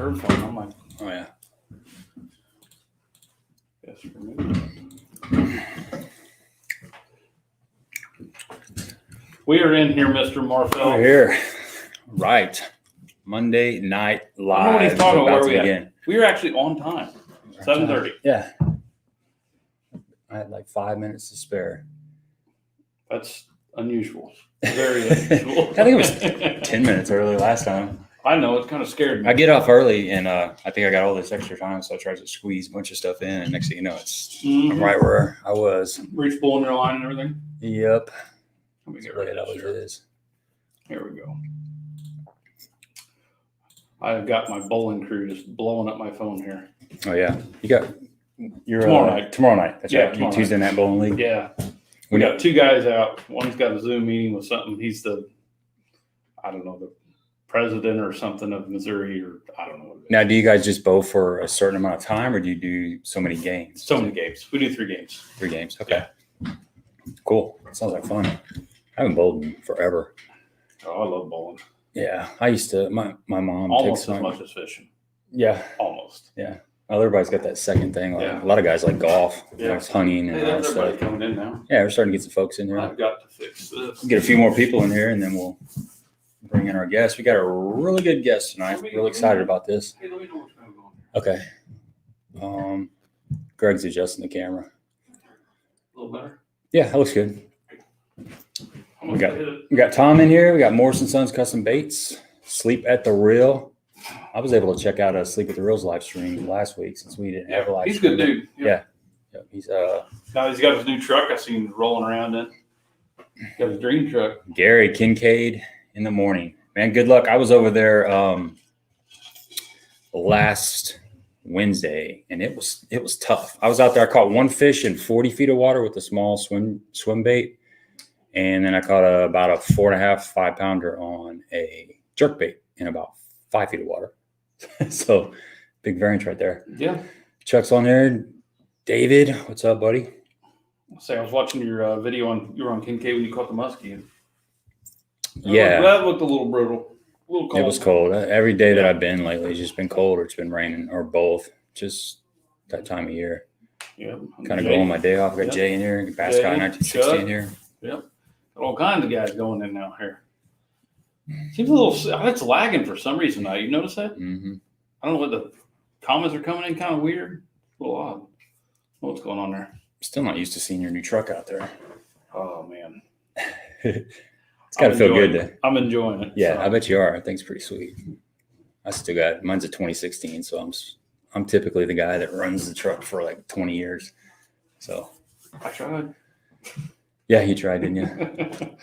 curve one. I'm like, Oh yeah. yes, remove that. We are in here, Mr. Marfell. We're here. Right. Monday Night I don't know what he's Live. talking about. About Where to we at? begin. We were actually on time. 7:30. Yeah. I had like 5 minutes to spare. That's unusual. Very unusual. I think it was 10 minutes early last time. I know, it's kind of scared me. I get off early, and I think I got all this extra time, so I tried to squeeze a bunch of stuff in, and next thing you know, I'm right where I was. Reachable in your line and everything? Yep. Let me get rid of it is. Here we go. I've got my bowling crew just blowing up my phone here. Oh, yeah. You got your Tomorrow night. Tomorrow night. That's right. Tomorrow Tuesday night bowling league. Yeah. We got two guys out. One's got a Zoom meeting with something. He's the president or something of Missouri, or I don't know what it is. Now, do you guys just bowl for a certain amount of time, or do you do so many games? So many games. We do 3 games. 3 games. Okay. Cool. Sounds like fun. I haven't bowled in forever. Oh, I love bowling. Yeah. I used to, my mom Almost takes as much as fishing. Yeah. Almost. Yeah. Well, everybody's got that second thing. Like, Yeah. A lot of guys like golf. Yeah. It's hunting and Hey, all that there's everybody stuff. coming in now. Yeah, we're starting to get some folks in here. I've got to fix this. Get a few more people in here, and then we'll bring in our guests. We got a really good guest tonight. Really excited about this. Hey, let me know what's going on. Okay. Greg's adjusting the camera. A little better. Yeah, that looks good. We got Tom in here. We got Morris and Sons Custom Baits. Sleep at the Reel. I was able to check out a Sleep at the Reel's live stream last week since we didn't have a live he's a stream. good dude. Yeah. He's Now he's got his new truck. I seen him rolling around in. Got his dream truck. Gary Kincaid in the morning. Man, good luck. I was over there last Wednesday, and it was tough. I was out there. I caught 1 fish in 40 feet of water with a small swim bait, and then I caught about a 4.5, 5 pounder on a jerk bait in about 5 feet of water. So big variance right there. Yeah. Chuck's on there. David, what's up, buddy? I was watching your video you were on Kincaid when you caught the muskie. Yeah. That looked a little brutal. A little cold. It was cold. Every day that I've been lately, it's just been cold or it's been raining or both. Just that time of year. Yeah. Kind of go on my day off. I got Jay in here. Bass Guy 1960 in here. Yep. Got all kinds of guys going in now here. Seems a little, it's lagging for some reason now. You notice that? Mm-hmm. I don't know what the comments are coming in kind of weird. A little odd. What's going on there? Still not used to seeing your new truck out there. Oh, man. It's got to feel good. I'm enjoying it. Yeah, so. I bet you are. I think it's pretty sweet. I still got, mine's a 2016, so I'm typically the guy that runs the truck for like 20 years. So. I tried. Yeah, you tried, didn't you?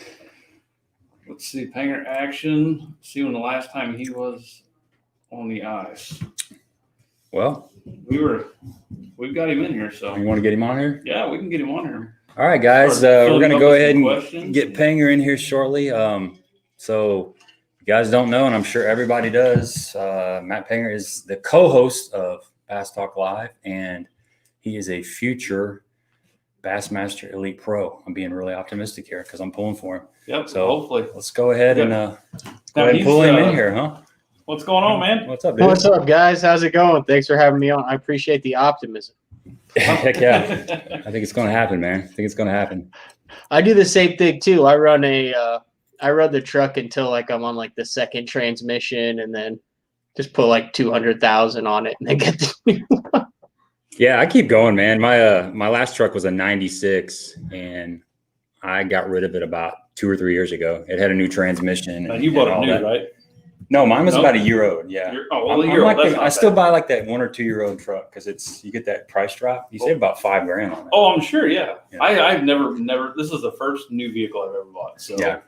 Let's see, Pangrac action. See when the last time he was on the ice. Well, we've got him in here, so you want to get him on here? Yeah, we can get him on here. All right, guys, we're gonna go ahead and get Panger in here shortly. So you guys don't know, and I'm sure everybody does. Matt Panger is the co-host of Bass Talk Live, and he is a future Bassmaster Elite Pro. I'm being really optimistic here because I'm pulling for him. Yep. So hopefully, let's go ahead and pull him in here, huh? What's going on, man? What's up, dude? What's up, guys? How's it going? Thanks for having me on. I appreciate the optimism. Heck yeah. I think it's going to happen, man. I think it's going to happen. I do the same thing too. I run the truck until like I'm on like the second transmission, and then just put like 200,000 on it and then get the new one. Yeah, I keep going, man. My last truck was a 96, and I got rid of it about 2 or 3 years ago. It had a new transmission. Now you bought a new, right? No, mine was about a year old. Yeah. I still buy like that 1 or 2 year old truck because you get that price drop. You save about $5,000 on it. Oh, I'm sure. Yeah. I've never. This is the first new vehicle I've ever bought. So yeah,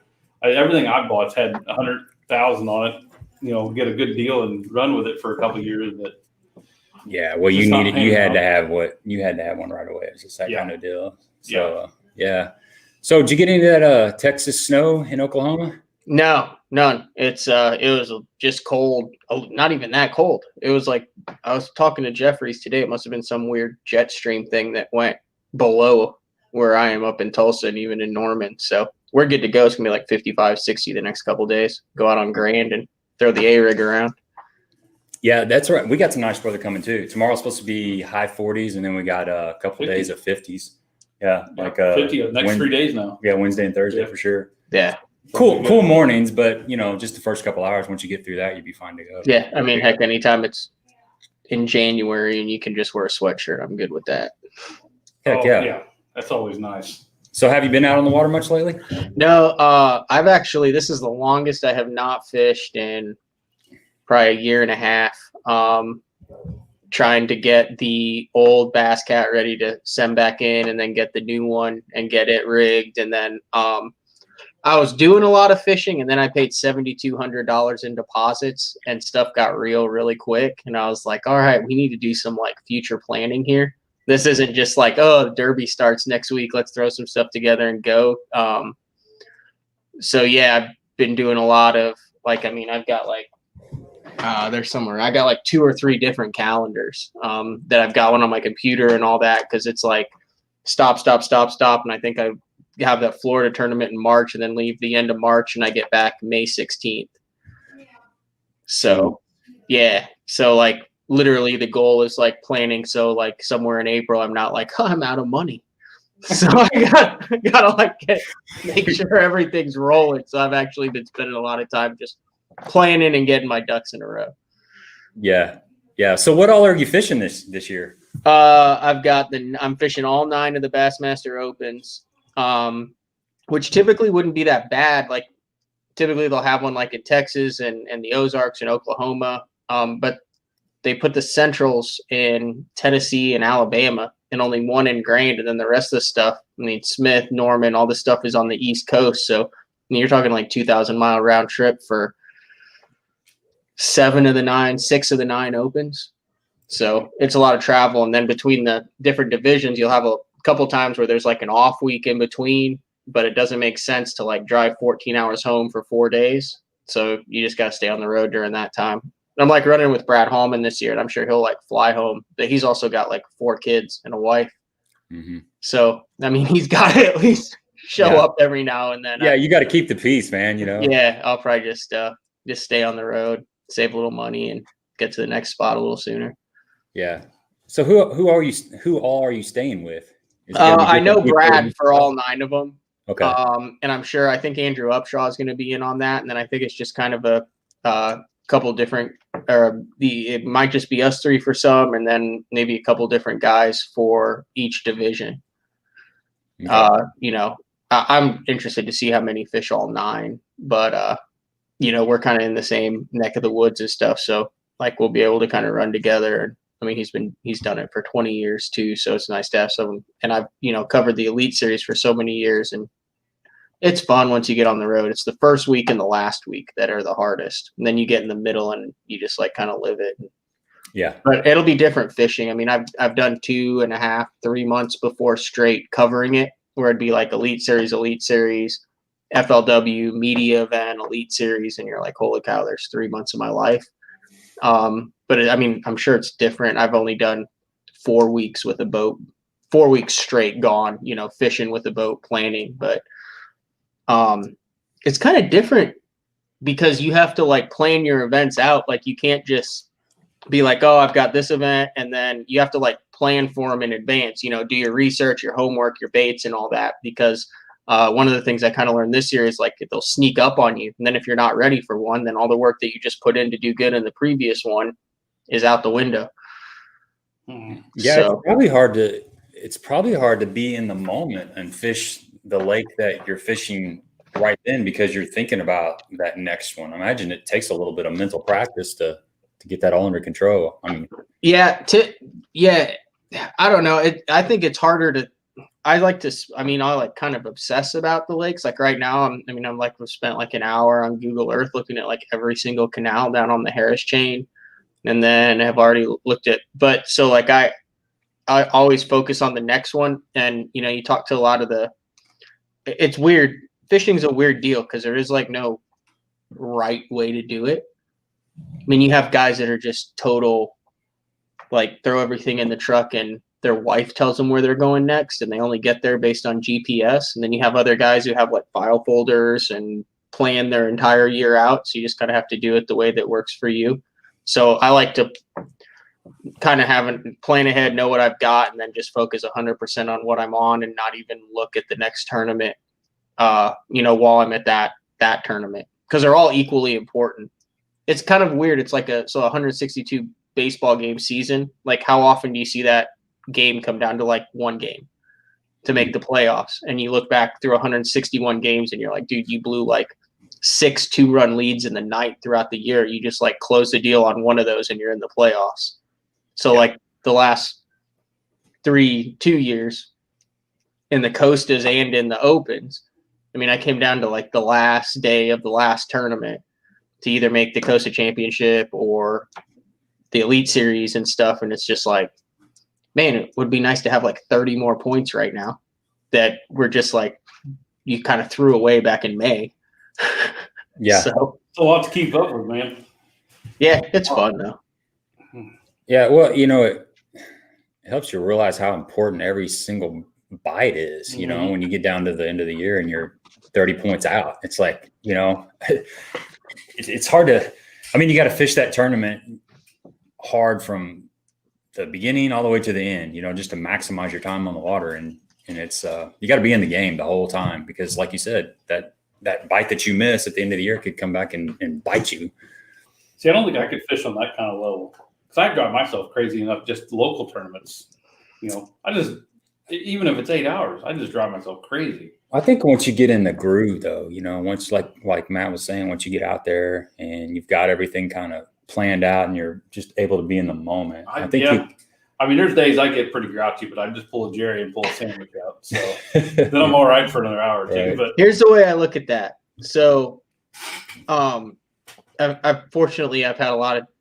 everything I bought's had 100,000 on it. You know, get a good deal and run with it for a couple of years. But yeah, well, you needed. You had to have one right away. It's just that kind of deal. So yeah. So did you get into that Texas snow in Oklahoma? No, none. It was just cold. Not even that cold. It was like, I was talking to Jefferies today. It must have been some weird jet stream thing that went below where I am up in Tulsa and even in Norman. So we're good to go. It's gonna be like 55, 60 the next couple of days. Go out on Grand and throw the A-rig around. Yeah, that's right. We got some nice weather coming too. Tomorrow's supposed to be high 40s, and then we got a couple 50. days of 50s. Yeah, like 50 the next 3 days now. Yeah, Wednesday and Thursday for sure. Yeah. Cool mornings, but just the first couple hours. Once you get through that, you'd be fine to go. Yeah, I mean, heck, anytime it's in January and you can just wear a sweatshirt, I'm good with that. Heck yeah, that's always nice. So, have you been out on the water much lately? No, I've actually. This is the longest I have not fished in probably a year and a half. Trying to get the old Bass Cat ready to send back in, and then get the new one and get it rigged, and then I was doing a lot of fishing, and then I paid $7,200 in deposits, and stuff got real really quick. And I was like, all right, we need to do some like future planning here. This isn't just like, oh, the Derby starts next week, let's throw some stuff together and go. So yeah, I've been doing a lot of like, I mean, I've got like, there's somewhere I got like 2 or 3 different calendars that I've got one on my computer and all that, because it's like stop, and I think I have that Florida tournament in March and then leave the end of March, and I get back May 16th. So yeah, so like literally the goal is like planning, so like somewhere in April I'm not like, oh, I'm out of money, so I gotta like make sure everything's rolling. So I've actually been spending a lot of time just planning and getting my ducks in a row. Yeah. So what all are you fishing this year? I'm fishing all 9 of the Bassmaster Opens, which typically wouldn't be that bad. Like typically they'll have one like in Texas and the Ozarks and Oklahoma, but they put the Centrals in Tennessee and Alabama, and only one in Grand, and then the rest of the stuff, I mean, Smith, Norman, all this stuff is on the East Coast. So I mean, you're talking like 2,000-mile round trip for 6 of the 9 Opens. So it's a lot of travel. And then between the different divisions, you'll have a couple times where there's like an off week in between, but it doesn't make sense to like drive 14 hours home for 4 days. So you just got to stay on the road during that time. I'm like running with Brad Hallman this year, and I'm sure he'll like fly home. But he's also got like 4 kids and a wife. Mm-hmm. So, I mean, he's got to at least show up every now and then. Yeah, you got to keep the peace, man, Yeah, I'll probably just stay on the road, save a little money, and get to the next spot a little sooner. Yeah. So who all are you staying with? I know Brad for all 9 of them. Okay. And I think Andrew Upshaw is going to be in on that. And then I think it's just kind of a couple different, it might just be us 3 for some, and then maybe a couple different guys for each division. Okay. I'm interested to see how many fish all 9, but we're kind of in the same neck of the woods and stuff. So like, we'll be able to kind of run together. And I mean, he's done it for 20 years too. So it's nice to have someone, and I've, covered the Elite Series for so many years, and it's fun once you get on the road. It's the first week and the last week that are the hardest. And then you get in the middle and you just like kind of live it. Yeah. But it'll be different fishing. I mean, I've done 2.5, 3 months before straight covering it, where it'd be like Elite Series, FLW, media event, Elite Series. And you're like, holy cow, there's 3 months of my life. But I mean, I'm sure it's different. I've only done 4 weeks with a boat, 4 weeks straight gone, fishing with a boat, planning. But it's kind of different because you have to like plan your events out. Like you can't just be like, oh, I've got this event, and then you have to like plan for them in advance, do your research, your homework, your baits and all that. Because one of the things I kind of learned this year is like they'll sneak up on you. And then if you're not ready for one, then all the work that you just put in to do good in the previous one is out the window. Yeah, so it's probably hard to be in the moment and fish the lake that you're fishing right then, because you're thinking about that next one. I imagine it takes a little bit of mental practice to get that all under control. I mean, I don't know. I think it's harder to. I like kind of obsess about the lakes. Like right now, we've spent like an hour on Google Earth looking at like every single canal down on the Harris chain, and then have already looked at. But so like I always focus on the next one, and you talk to a lot of the. It's weird. Fishing's a weird deal because there is like no right way to do it. I mean, you have guys that are just total, like throw everything in the truck and their wife tells them where they're going next, and they only get there based on GPS. And then you have other guys who have like file folders and plan their entire year out. So you just kind of have to do it the way that works for you. So I like to kind of plan ahead, know what I've got, and then just focus 100% on what I'm on and not even look at the next tournament, while I'm at that tournament, because they're all equally important. It's kind of weird. It's like a 162 baseball game season. Like, how often do you see that game come down to like one game to make the playoffs? And you look back through 161 games and you're like, dude, you blew like 6 2-run leads in the ninth throughout the year. You just like close the deal on one of those and you're in the playoffs. So like the last 2 years in the Costas and in the Opens, I mean, I came down to like the last day of the last tournament to either make the Costa Championship or the Elite Series and stuff. And it's just like, man, it would be nice to have like 30 more points right now that were just like you kind of threw away back in May. Yeah. So it's a lot to keep up with, man. Yeah, it's fun though. Yeah, well, it helps you realize how important every single bite is, when you get down to the end of the year and you're 30 points out. It's like, it's hard to, you got to fish that tournament hard from the beginning all the way to the end, just to maximize your time on the water. And it's, you got to be in the game the whole time, because like you said, that bite that you miss at the end of the year could come back and bite you. See, I don't think I could fish on that kind of level, because I drive myself crazy enough just local tournaments. Even if it's 8 hours, I just drive myself crazy. I think once you get in the groove, though, once like Matt was saying, once you get out there and you've got everything kind of planned out and you're just able to be in the moment. There's days I get pretty grouchy, but I just pull a Jerry and pull a sandwich out. So then I'm all right for another hour or two. Right. But here's the way I look at that. So, I've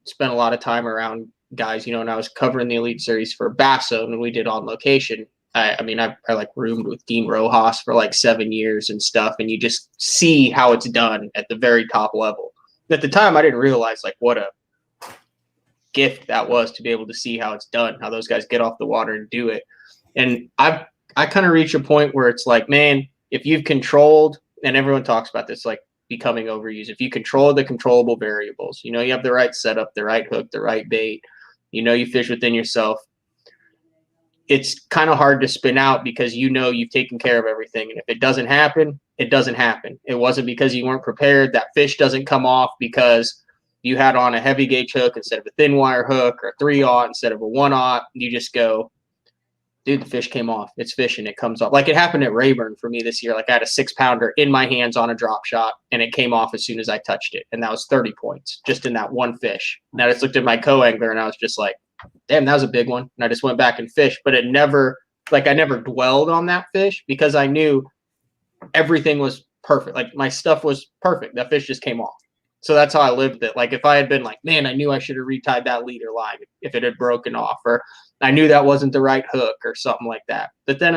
spent a lot of time around guys, and I was covering the Elite Series for Basso, and we did on location. I like roomed with Dean Rojas for like 7 years and stuff, and you just see how it's done at the very top level. At the time, I didn't realize like what a gift that was to be able to see how it's done, how those guys get off the water and do it. And I kind of reach a point where it's like, man, if you've controlled, and everyone talks about this, like becoming overused, if you control the controllable variables, you have the right setup, the right hook, the right bait, you fish within yourself, it's kind of hard to spin out, because you've taken care of everything. And if it doesn't happen, it doesn't happen. It wasn't because you weren't prepared. That fish doesn't come off because you had on a heavy gauge hook instead of a thin wire hook, or a 3/0 instead of a 1/0. You just go, dude, the fish came off. It's fishing. It comes off. Like it happened at Rayburn for me this year. Like I had a 6-pounder in my hands on a drop shot, and it came off as soon as I touched it. And that was 30 points just in that one fish. And I just looked at my co-angler and I was just like, damn, that was a big one. And I just went back and fished, but I never dwelled on that fish, because I knew everything was perfect. Like my stuff was perfect. That fish just came off. So that's how I lived it. Like if I had been like, man, I knew I should have retied that leader line if it had broken off, or I knew that wasn't the right hook or something like that. But then,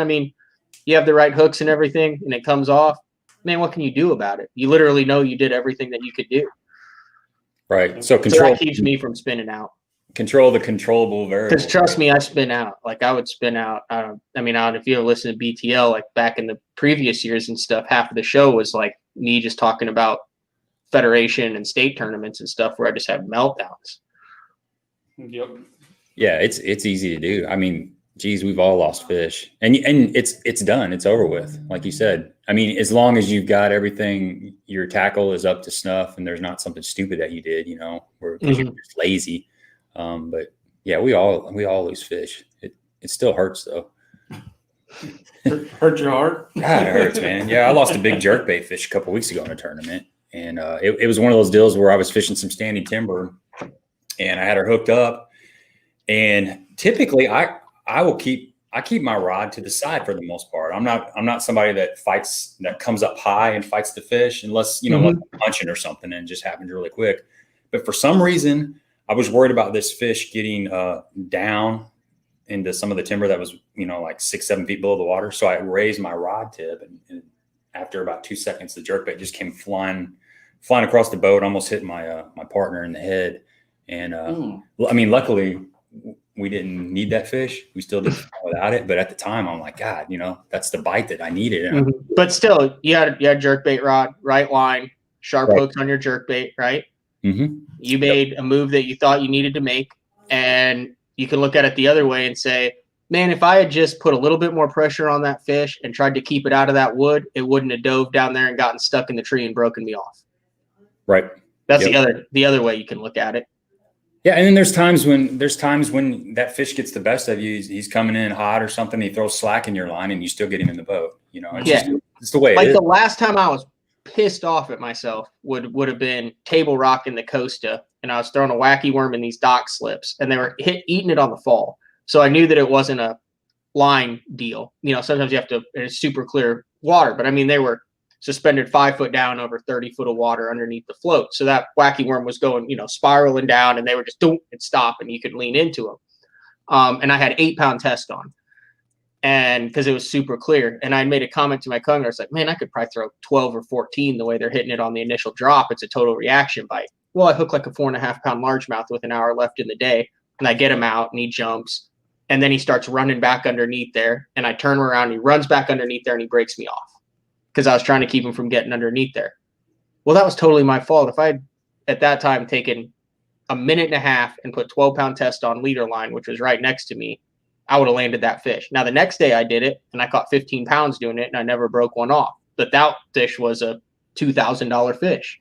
you have the right hooks and everything and it comes off, man, what can you do about it? You literally know you did everything that you could do. Right. So that keeps me from spinning out. Control the controllable variables. Because trust me, I spin out. Like I would spin out. If you ever listen to BTL, like back in the previous years and stuff, half of the show was like me just talking about federation and state tournaments and stuff, where I just had meltdowns. Yep. Yeah, it's easy to do. Geez, we've all lost fish, and it's done. It's over with. Like you said, as long as you've got everything, your tackle is up to snuff, and there's not something stupid that you did, where you're just lazy. But yeah, we all lose fish. It still hurts though. Hurt your heart? God, it hurts, man. Yeah, I lost a big jerkbait fish a couple weeks ago in a tournament, and it was one of those deals where I was fishing some standing timber, and I had her hooked up. And typically, I keep my rod to the side for the most part. I'm not somebody that comes up high and fights the fish, unless like punching or something, and it just happens really quick. But for some reason, I was worried about this fish getting down into some of the timber that was, like 6-7 feet below the water. So I raised my rod tip, and after about 2 seconds, the jerkbait just came flying across the boat, almost hit my partner in the head. And luckily we didn't need that fish. We still did without it. But at the time, I'm like, God, that's the bite that I needed. But still, you had jerkbait rod, right line, sharp hooks on your jerkbait, right? You made a move that you thought you needed to make, and you can look at it the other way and say, man, if I had just put a little bit more pressure on that fish and tried to keep it out of that wood, it wouldn't have dove down there and gotten stuck in the tree and broken me off. Right. That's the other way you can look at it. Yeah, and then there's times when that fish gets the best of you. He's coming in hot or something. He throws slack in your line, and you still get him in the boat. You know, it's the way it is. The last time I was pissed off at myself would have been table rock in the Costa, and I was throwing a wacky worm in these dock slips, and they were eating it on the fall. So I knew that it wasn't a line deal. You know, sometimes you have to, it's super clear water, but I mean, they were suspended 5 foot down over 30 foot of water underneath the float. So that wacky worm was going, you know, spiraling down, and they were just don't and stop, and you could lean into them. And I had 8-pound test on, and because it was super clear, and I made a comment to my co-angler, I was like, man, I could probably throw 12 or 14 the way they're hitting it on the initial drop. It's a total reaction bite. Well, I hook like a 4.5-pound largemouth with an hour left in the day, and I get him out, and he jumps, and then he starts running back underneath there, and I turn around, and he runs back underneath there, and he breaks me off because I was trying to keep him from getting underneath there. Well, that was totally my fault. If I had at that time taken a minute and a half and put 12-pound test on leader line, which was right next to me, I would have landed that fish. Now, the next day I did it, and I caught 15 pounds doing it, and I never broke one off. But that fish was a $2,000 fish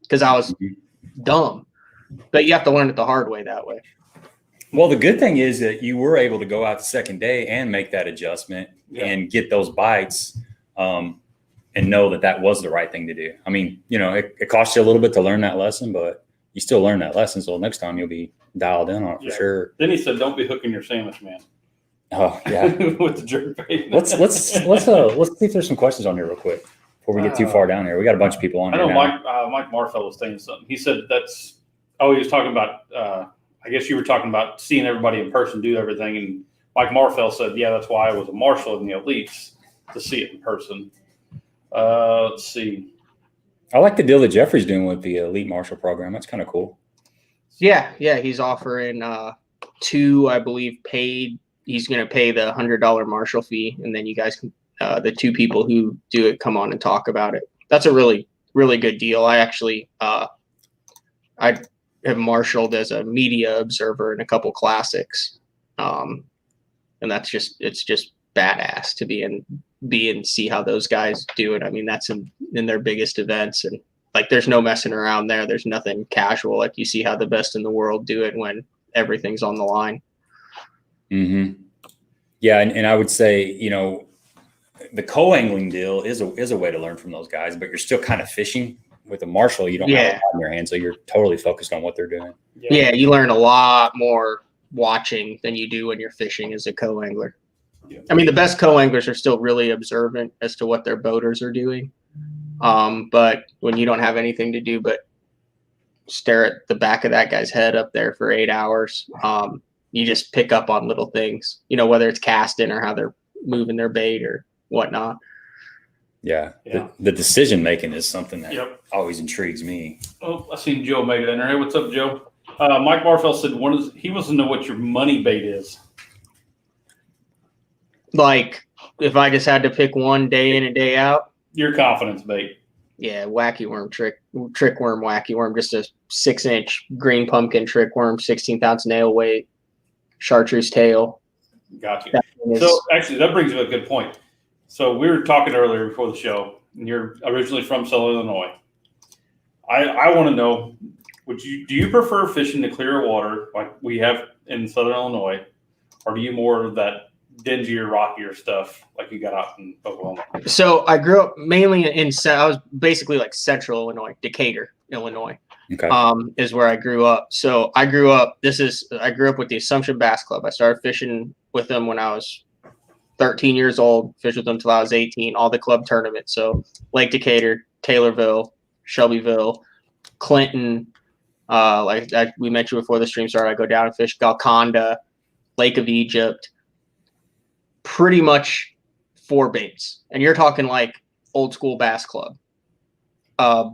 because I was dumb. But you have to learn it the hard way that way. Well, the good thing is that you were able to go out the second day and make that adjustment and get those bites and know that that was the right thing to do. I mean, you know, it costs you a little bit to learn that lesson, but you still learn that lesson. So next time you'll be dialed in on it for sure. Then he said, don't be hooking your sandwich, man. Oh, yeah. With the jerk bait. Let's see if there's some questions on here real quick before we get too far down here. We got a bunch of people on here. I know Mike Marfell was saying something. He said he was talking about, I guess you were talking about seeing everybody in person do everything. And Mike Marfell said, yeah, that's why I was a marshal in the elites, to see it in person. Let's see. I like the deal that Jefferies doing with the elite marshal program. That's kind of cool. Yeah. He's offering 2, I believe, paid. He's going to pay the $100 marshal fee, and then you guys can, the 2 people who do it, come on and talk about it. That's a really, really good deal. I actually, I have marshaled as a media observer in a couple classics, and it's just badass to be and see how those guys do it. I mean, that's in their biggest events, and like there's no messing around there. There's nothing casual. Like you see how the best in the world do it when everything's on the line. Yeah, and I would say, you know, the co-angling deal is a way to learn from those guys, but you're still kind of fishing. With a marshal, you don't have a lot in your hand, so you're totally focused on what they're doing. Yeah, you learn a lot more watching than you do when you're fishing as a co-angler. Yeah. I mean, the best co-anglers are still really observant as to what their boaters are doing. But when you don't have anything to do but stare at the back of that guy's head up there for 8 hours, you just pick up on little things, you know, whether it's casting or how they're moving their bait or whatnot. Yeah. The decision making is something that always intrigues me. Oh, I seen Joe make it in there. Hey, what's up, Joe? Mike Barfeld said he wants to know what your money bait is. Like, if I just had to pick one day in and day out, your confidence bait. Yeah, wacky worm, trick worm, wacky worm, just a 6-inch green pumpkin trick worm, 16th ounce nail weight, chartreuse tail. Got you. So actually, that brings up a good point. So we were talking earlier before the show, and you're originally from Southern Illinois. I want to know, do you prefer fishing the clear water like we have in Southern Illinois, or do you more of that dingier, rockier stuff like you got out in Oklahoma? So I grew up mainly I was basically like Central Illinois, Decatur, Illinois. Okay. Is where I grew up. So I grew up with the Assumption Bass Club. I started fishing with them when I was 13 years old, fished with them until I was 18, all the club tournaments. So Lake Decatur, Taylorville, Shelbyville, Clinton. We mentioned before the stream started, I go down and fish Golconda, Lake of Egypt, pretty much 4 baits. And you're talking like old school bass club.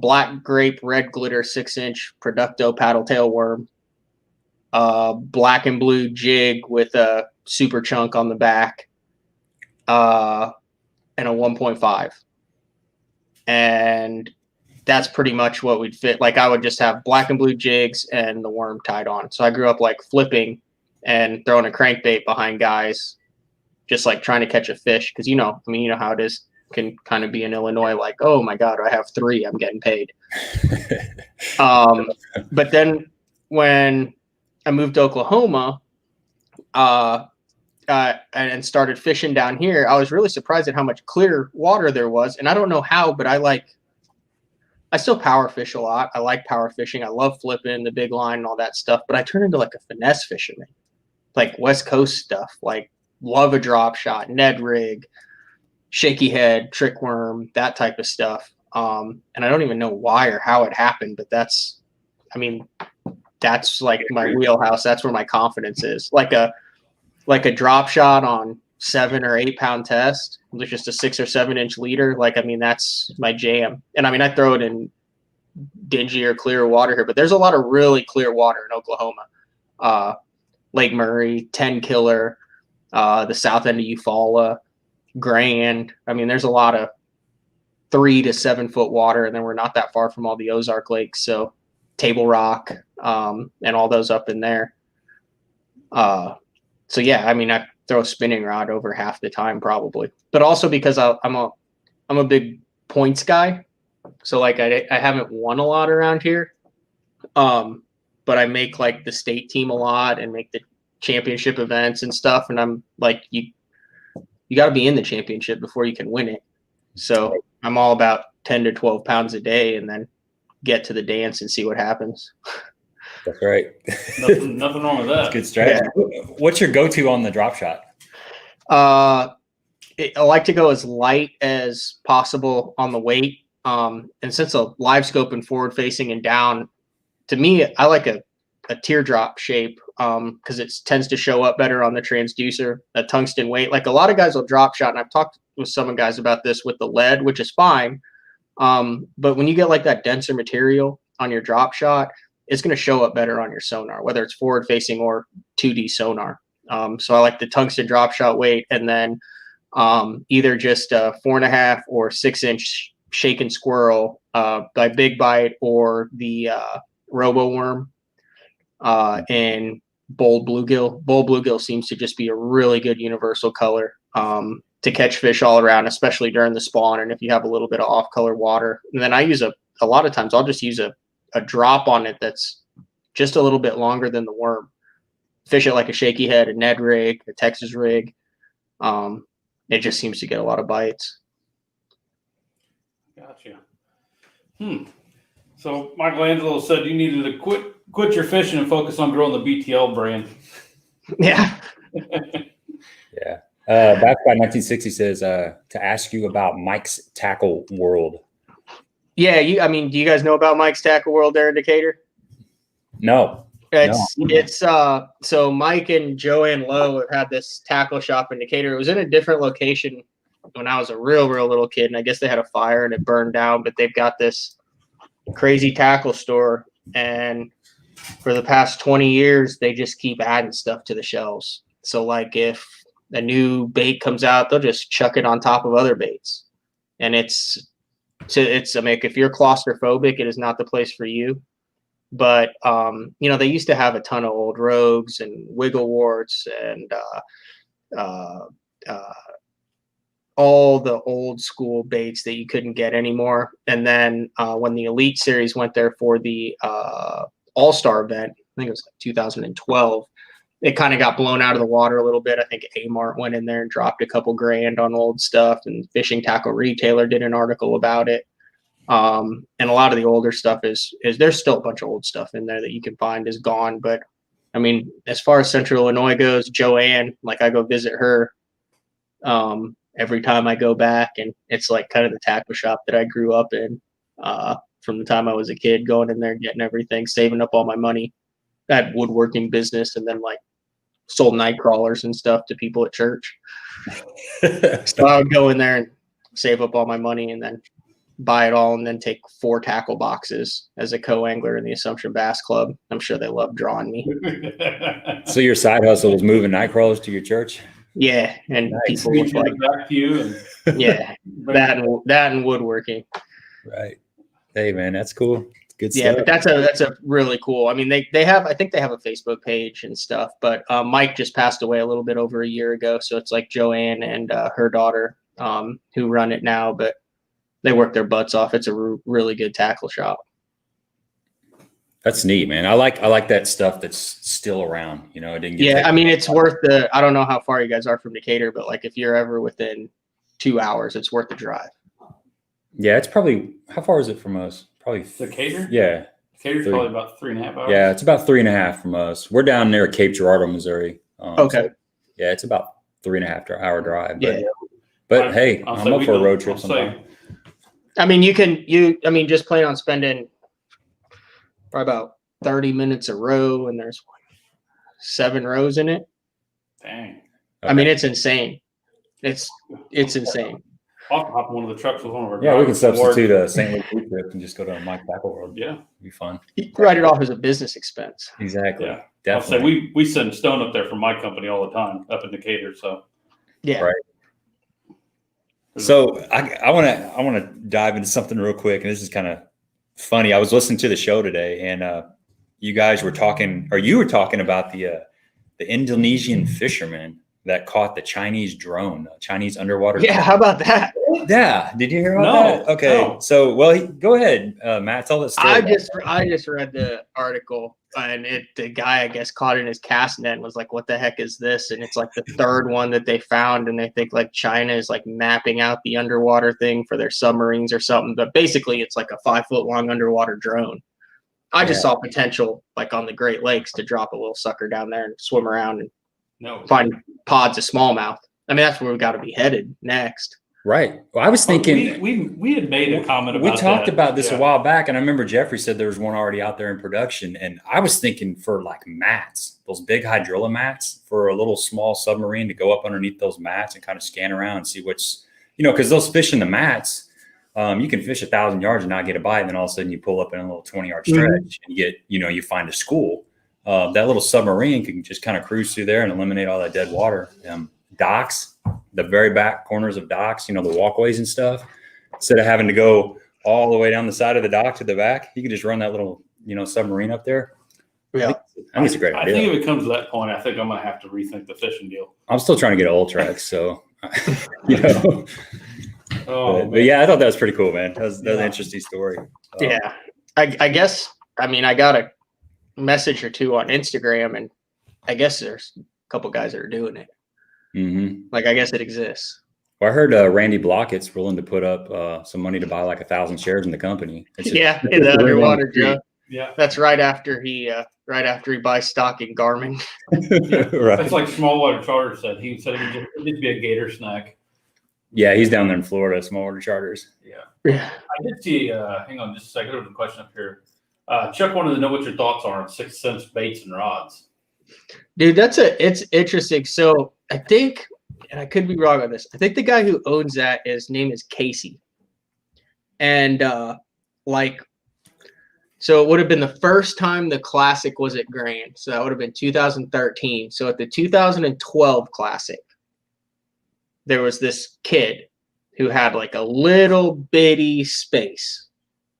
Black grape, red glitter, 6-inch Producto paddle tail worm, black and blue jig with a super chunk on the back, and a 1.5. And that's pretty much what we'd fit. Like I would just have black and blue jigs and the worm tied on. So I grew up like flipping and throwing a crankbait behind guys, just like trying to catch a fish. Cause you know how it is, can kind of be in Illinois, like, oh my God, I have 3, I'm getting paid. But then when I moved to Oklahoma, and started fishing down here, I was really surprised at how much clear water there was. And I don't know how, but I still power fish a lot. I like power fishing. I love flipping the big line and all that stuff, but I turned into like a finesse fisherman, like West Coast stuff, like love a drop shot, Ned rig, shaky head, trick worm, that type of stuff. And I don't even know why or how it happened, but that's like my wheelhouse. That's where my confidence is. Like a drop shot on 7 or 8 pound test with just a 6 or 7 inch leader. Like, I mean, that's my jam. And I mean, I throw it in dingy or clear water here, but there's a lot of really clear water in Oklahoma. Lake Murray, 10 Killer, the south end of Eufaula, Grand. I mean, there's a lot of 3 to 7 foot water, and then we're not that far from all the Ozark lakes. So Table Rock, and all those up in there. So yeah, I mean, I throw a spinning rod over half the time probably, but also because I'm a big points guy. So like I haven't won a lot around here. But I make like the state team a lot and make the championship events and stuff. And I'm like, you got to be in the championship before you can win it. So I'm all about 10 to 12 pounds a day and then get to the dance and see what happens. That's right. Nothing wrong with that. That's good strategy. Yeah. What's your go-to on the drop shot? I like to go as light as possible on the weight. And since a live scope and forward facing and down, to me, I like a teardrop shape because it tends to show up better on the transducer, a tungsten weight. Like a lot of guys will drop shot, and I've talked with some guys about this with the lead, which is fine. But when you get like that denser material on your drop shot, it's going to show up better on your sonar, whether it's forward facing or 2D sonar. So I like the tungsten drop shot weight, and then either just a 4.5 or 6 inch shaken squirrel by Big Bite, or the Robo Worm and bold bluegill. Bold bluegill seems to just be a really good universal color to catch fish all around, especially during the spawn. And if you have a little bit of off color water, and then I use a lot of times I'll just use a drop on it that's just a little bit longer than the worm. Fish it like a shaky head, a Ned rig, a Texas rig. It just seems to get a lot of bites. Gotcha. So Michelangelo said you needed to quit your fishing and focus on growing the BTL brand. Yeah. Yeah. Back by 1960 says to ask you about Mike's Tackle World. Yeah, do you guys know about Mike's Tackle World there in Decatur? No. It's so Mike and Joanne Lowe have had this tackle shop in Decatur. It was in a different location when I was a real little kid, and I guess they had a fire and it burned down, but they've got this crazy tackle store, and for the past 20 years they just keep adding stuff to the shelves. So like if a new bait comes out, they'll just chuck it on top of other baits. And it's if you're claustrophobic, it is not the place for you. But they used to have a ton of old rogues and wiggle warts and all the old school baits that you couldn't get anymore. And then when the Elite Series went there for the All-Star event, I think it was like 2012, it kind of got blown out of the water a little bit. I think A-Mart went in there and dropped a couple grand on old stuff, and Fishing Tackle Retailer did an article about it. And a lot of the older stuff is there's still a bunch of old stuff in there that you can find is gone. But I mean, as far as Central Illinois goes, Joanne, like I go visit her every time I go back, and it's like kind of the tackle shop that I grew up in from the time I was a kid, going in there, getting everything, saving up all my money. I had woodworking business, and then like sold night crawlers and stuff to people at church. So I would go in there and save up all my money and then buy it all, and then take 4 tackle boxes as a co-angler in the Assumption Bass Club. I'm sure they love drawing me. So your side hustle was moving night crawlers to your church? Yeah, and nice. People would like back to you. Yeah, that and woodworking. Right. Hey man, that's cool. Good stuff. Yeah, but that's a really cool. I mean, they have, I think they have a Facebook page and stuff, but Mike just passed away a little bit over a year ago, so it's like Joanne and her daughter who run it now, but they work their butts off. It's a really good tackle shop. That's neat, man. I like that stuff that's still around. You know, it didn't get Yeah, I mean, it's worth the. I don't know how far you guys are from Decatur, but like if you're ever within 2 hours, it's worth the drive. Yeah, it's probably, how far is it from us? Probably Decatur? Yeah. Decatur's probably about 3.5 hours. Yeah, it's about 3.5 from us. We're down near Cape Girardeau, Missouri. Okay. So, yeah, it's about 3.5 hour drive. Yeah. But hey, I'm up for a road trip sometime. I mean, I mean, just plan on spending probably about 30 minutes a row, and there's 7 rows in it. Dang. Okay. I mean, it's insane. It's insane. I'll hop on one of the trucks with one of our Yeah, we can substitute a St. Louis trip and just go to Mike Tackle Road. Yeah. It'd be fun. You can write it off as a business expense. Exactly. Yeah. Definitely. I'll say we send stone up there from my company all the time up in Decatur. So Yeah. Right. So I want to dive into something real quick, and this is kind of funny. I was listening to the show today, and you guys were talking, or you were talking about the Indonesian fisherman that caught the Chinese drone, Chinese underwater. Yeah. How about that? Yeah. Did you hear about that? Okay. No. So, well, go ahead, Matt. Tell that story. I just read the article, and the guy, I guess, caught it in his cast net and was like, "What the heck is this?" And it's like the 3rd one that they found, and they think like China is like mapping out the underwater thing for their submarines or something. But basically, it's like a 5-foot long underwater drone. I just saw potential, like on the Great Lakes, to drop a little sucker down there and swim around and find pods of smallmouth. I mean, that's where we got to be headed next. Right. Well, I was thinking we had made a comment about we talked that. about this a while back, and I remember Jeffrey said there was one already out there in production, and I was thinking for like mats, those big hydrilla mats for a little small submarine to go up underneath those mats and kind of scan around and see what's, because those fish in the mats, you can fish 1,000 yards and not get a bite, and then all of a sudden you pull up in a little 20-yard stretch and you get, you find a school. That little submarine can just kind of cruise through there and eliminate all that dead water. Docks, the very back corners of docks, the walkways and stuff, instead of having to go all the way down the side of the dock to the back, you can just run that little, submarine up there. Yeah. I think it's a great idea. I think if it comes to that point, I think I'm going to have to rethink the fishing deal. I'm still trying to get an Ultrex, so, Oh, but yeah, I thought that was pretty cool, man. That was an interesting story. Yeah. I guess, I mean, I got a message or two on Instagram, and I guess there's a couple guys that are doing it. Mm-hmm. Like, I guess it exists. Well, I heard Randy Blockett's willing to put up some money to buy like 1,000 shares in the company. In the underwater, Joe. Yeah, that's right after he buys stock in Garmin. Right. That's like Smallwater Charter said. He said it'd be a gator snack. Yeah, he's down there in Florida, Smallwater Charters. Yeah. I did see. Hang on, just a second. There was a question up here. Chuck wanted to know what your thoughts are on 6th Sense baits and rods. Dude, it's interesting. So I think, and I could be wrong on this, I think the guy who owns that, his name is Casey. And so it would have been the first time the Classic was at Grand. So that would have been 2013. So at the 2012 Classic, there was this kid who had like a little bitty space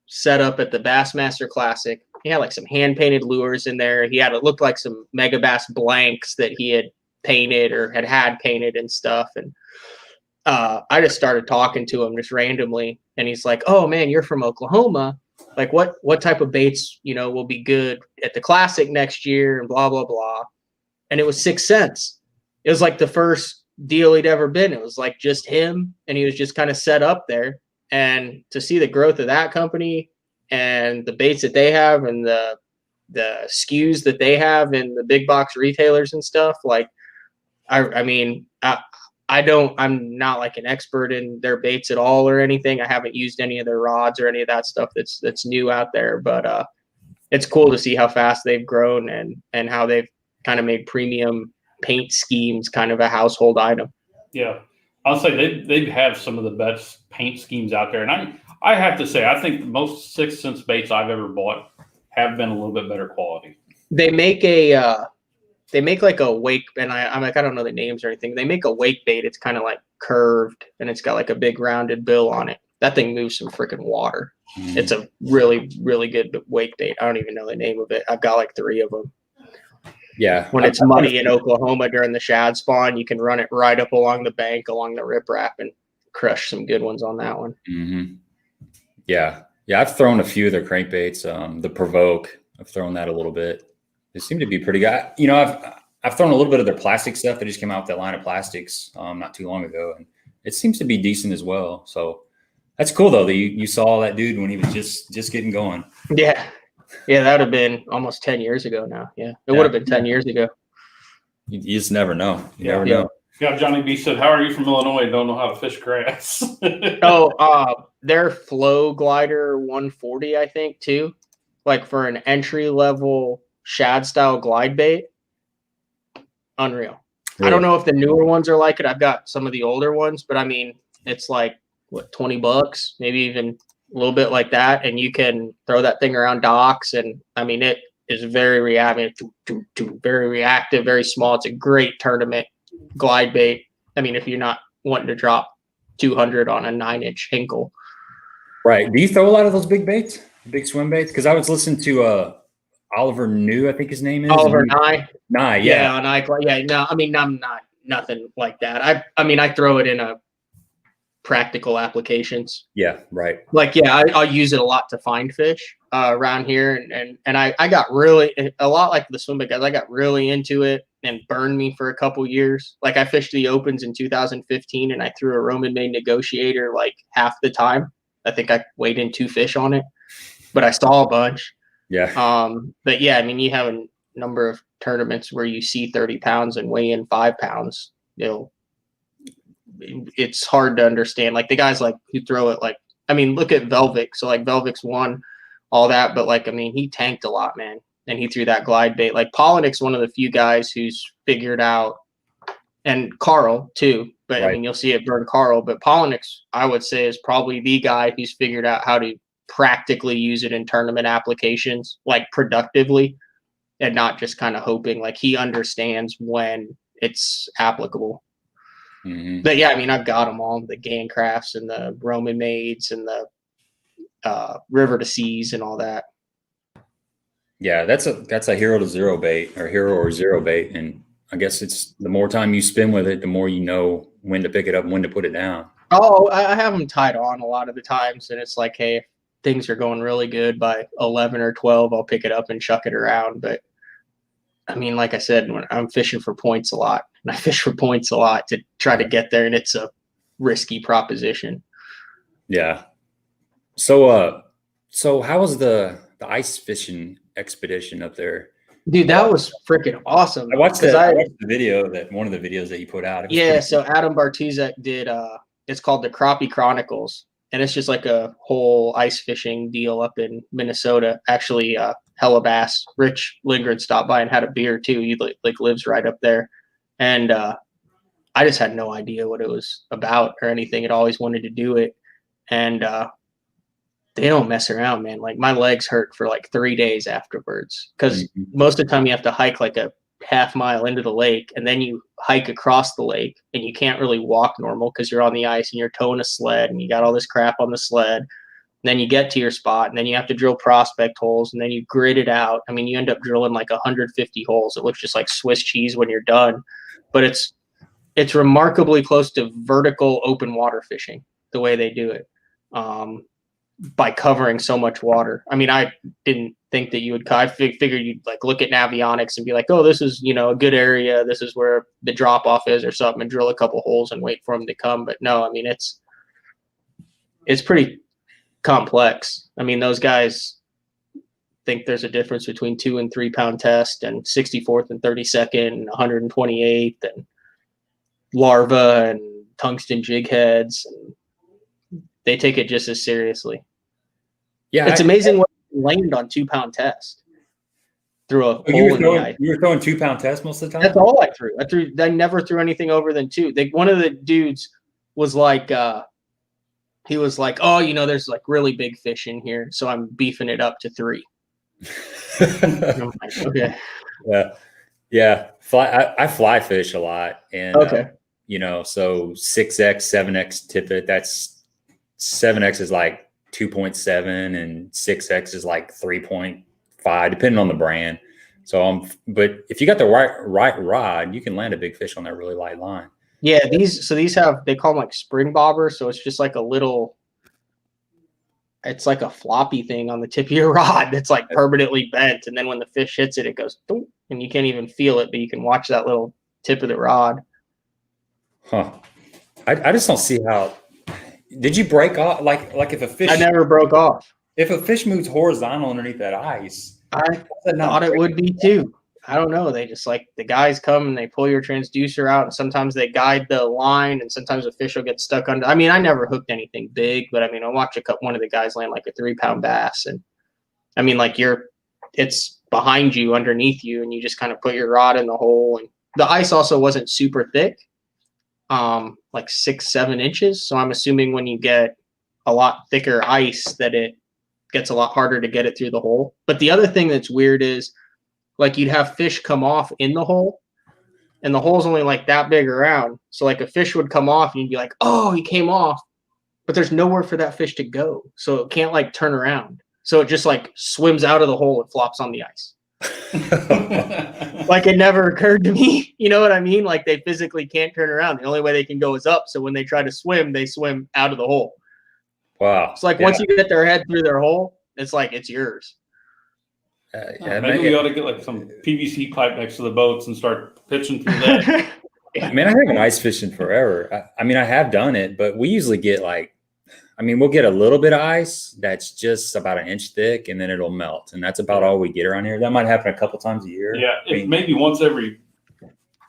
set up at the Bassmaster Classic. He had like some hand-painted lures in there. It looked like some Mega Bass blanks that he had painted or had painted and stuff. And I just started talking to him just randomly, and he's like, "Oh man, you're from Oklahoma. Like what type of baits, will be good at the Classic next year?" And blah, blah, blah. And it was 6th Sense. It was like the first deal he'd ever been. It was like just him, and he was just kind of set up there. And to see the growth of that company and the baits that they have and the SKUs that they have in the big box retailers and stuff, like, I'm not like an expert in their baits at all or anything. I haven't used any of their rods or any of that stuff that's new out there, but it's cool to see how fast they've grown and how they've kind of made premium paint schemes kind of a household item. Yeah. I'll say they have some of the best paint schemes out there. And I have to say, I think most 6th Sense baits I've ever bought have been a little bit better quality. They make like a wake, and I'm like, I don't know the names or anything. They make a wake bait. It's kind of like curved, and it's got like a big rounded bill on it. that thing moves some freaking water. It's a really, really good wake bait. I don't even know the name of it. I've got like 3 of them. Yeah. When it's muddy in Oklahoma during the shad spawn, you can run it right up along the bank, along the riprap, and crush some good ones on that one. Mm-hmm. Yeah. Yeah. I've thrown a few of their crankbaits. The Provoke, I've thrown that a little bit. They seem to be pretty good. You know, I've thrown a little bit of their plastic stuff. They just came out with that line of plastics not too long ago, and it seems to be decent as well. So that's cool though that you saw that dude when he was just getting going. Yeah. Yeah, that would have been almost 10 years ago now. Yeah, it would have been 10 years ago. You just never know. You never know. Yeah, Johnny B said, "How are you from Illinois and don't know how to fish grass?" Their Flow Glider 140, I think, too. Like for an entry level shad style glide bait, unreal. Really? I don't know if the newer ones are like it. I've got some of the older ones, but I mean, it's like what, $20, maybe even a little bit like that, and you can throw that thing around docks, and I mean, it is very reactive, very small. It's a great tournament glide bait. I mean, if you're not wanting to drop 200 on a 9-inch Hinkle. Right. Do you throw a lot of those big baits, big swim baits? Because I was listening to Oliver New, I think his name is. Oliver Nye. Nye, yeah. Yeah, no, I mean, I'm not nothing like that. I mean, I throw it in a practical applications. Yeah, right. Like, yeah, I'll use it a lot to find fish around here, and I got really, a lot like the swim bait guys, I got really into it and burned me for a couple years. Like I fished the Opens in 2015, and I threw a Roman made negotiator like half the time. I think I weighed in 2 fish on it, but I saw a bunch. Yeah. But yeah, I mean, you have a number of tournaments where you see 30 pounds and weigh in 5 pounds. It's hard to understand. Like the guys like who throw it, like, I mean, look at Velvic. So like Velvic's won all that, but like, I mean, he tanked a lot, man. And he threw that glide bait. Like Polinick's one of the few guys who's figured out, and Carl too, but right. I mean, you'll see it burn Carl, but Polinick's, I would say, is probably the guy who's figured out how to practically use it in tournament applications, like productively, and not just kind of hoping. Like he understands when it's applicable. Mm-hmm. But yeah, I mean, I've got them all, the Gancrafts and the Roman Maids and the River to Seas and all that. Yeah, that's a hero to zero bait, or hero or zero bait. And I guess it's the more time you spend with it, the more you know when to pick it up and when to put it down. Oh, I have them tied on a lot of the times. And it's like, hey, if things are going really good by 11 or 12, I'll pick it up and chuck it around. But I mean, like I said, when I'm fishing for points a lot, and I fish for points a lot to try to get there, and it's a risky proposition. Yeah. So how was the ice fishing expedition up there? Dude, that was freaking awesome. I watched the video, one of the videos that you put out. Yeah, so Adam Bartuzek did it's called the Crappie Chronicles, and it's just like a whole ice fishing deal up in Minnesota. Actually, Hellabass, Rich Lindgren stopped by and had a beer too. He like lives right up there. And I just had no idea what it was about or anything. I'd always wanted to do it. And they don't mess around, man. Like my legs hurt for like 3 days afterwards, because most of the time you have to hike like a half mile into the lake, and then you hike across the lake, and you can't really walk normal because you're on the ice and you're towing a sled and you got all this crap on the sled. And then you get to your spot, and then you have to drill prospect holes, and then you grid it out. I mean, you end up drilling like 150 holes. It looks just like Swiss cheese when you're done, but it's remarkably close to vertical open water fishing the way they do it. By covering so much water. I mean, I didn't think that you would, I figured you'd like look at Navionics and be like, oh, this is, a good area. This is where the drop off is or something, and drill a couple holes and wait for them to come. But no, I mean, it's pretty complex. I mean, those guys think there's a difference between 2 and 3 pound test and 64th and 32nd and 128th and larva and tungsten jig heads. And they take it just as seriously. Yeah, it's amazing what land on 2 pound test through a hole in the ice. You were throwing 2 pound test most of the time? That's all I threw. I never threw anything over than 2. One of the dudes was like, he was like, oh, there's like really big fish in here, so I'm beefing it up to 3. I'm like, okay. Yeah. I fly fish a lot, and okay. So 6X, 7X tippet. 7X is like 2.7 and 6X is like 3.5, depending on the brand. So, but if you got the right rod, you can land a big fish on that really light line. Yeah, these have, they call them like spring bobbers. So it's just like a little, it's like a floppy thing on the tip of your rod that's like permanently bent. And then when the fish hits it, it goes, and you can't even feel it, but you can watch that little tip of the rod. Huh. I just don't see how. Did you break off? Like if a fish? I never broke off. If a fish moves horizontal underneath that ice, I thought it would be too. I don't know. They just like, the guys come and they pull your transducer out, and sometimes they guide the line, and sometimes a fish will get stuck under. I mean, I never hooked anything big, but I mean, I watched one of the guys land like a 3-pound bass, and I mean, like it's behind you, underneath you, and you just kind of put your rod in the hole. And the ice also wasn't super thick, like 6-7 inches. So I'm assuming when you get a lot thicker ice that it gets a lot harder to get it through the hole. But the other thing that's weird is, like, you'd have fish come off in the hole, and the hole's only like that big around. So like a fish would come off and you'd be like, oh, he came off, but there's nowhere for that fish to go. So it can't like turn around. So it just like swims out of the hole and flops on the ice. Like, it never occurred to me. You know what I mean? Like, they physically can't turn around. The only way they can go is up. So when they try to swim, they swim out of the hole. Wow. It's like, once you get their head through their hole, it's like, it's yours. Maybe we ought to get like some PVC pipe next to the boats and start pitching through that. Man, I haven't been ice fishing forever. I mean, I have done it, but we usually get we'll get a little bit of ice that's just about 1 inch thick, and then it'll melt. And that's about all we get around here. That might happen a couple times a year. Yeah, maybe once every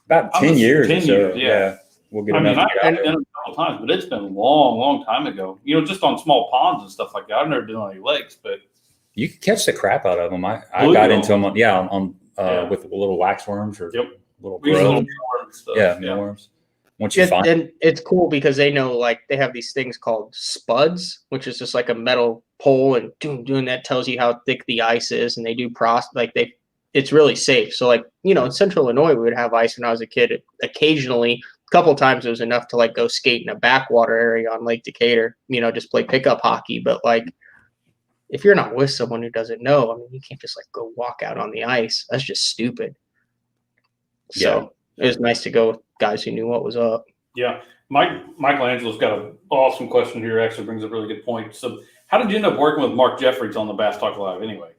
about 10 years. 10 years, yeah. We'll get enough. I've done it a couple times, but it's been a long time ago. You know, just on small ponds and stuff like that. I've never done it on any lakes, but you can catch the crap out of them. I got into them, with little wax worms or little grubs. Mealworms. Once you find, and it's cool because they know, like, they have these things called spuds, which is just like a metal pole, and doing that tells you how thick the ice is, and they do it's really safe. So, like, you know, in Central Illinois, we would have ice when I was a kid. Occasionally, a couple times it was enough to like go skate in a backwater area on Lake Decatur, you know, just play pickup hockey. But like, if you're not with someone who doesn't know, I mean, you can't just like go walk out on the ice. That's just stupid. So it was nice to go with guys who knew what was up. Yeah. Michelangelo's got an awesome question here. Actually brings up a really good point. So how did you end up working with Mark Jefferies on the Bass Talk Live anyway?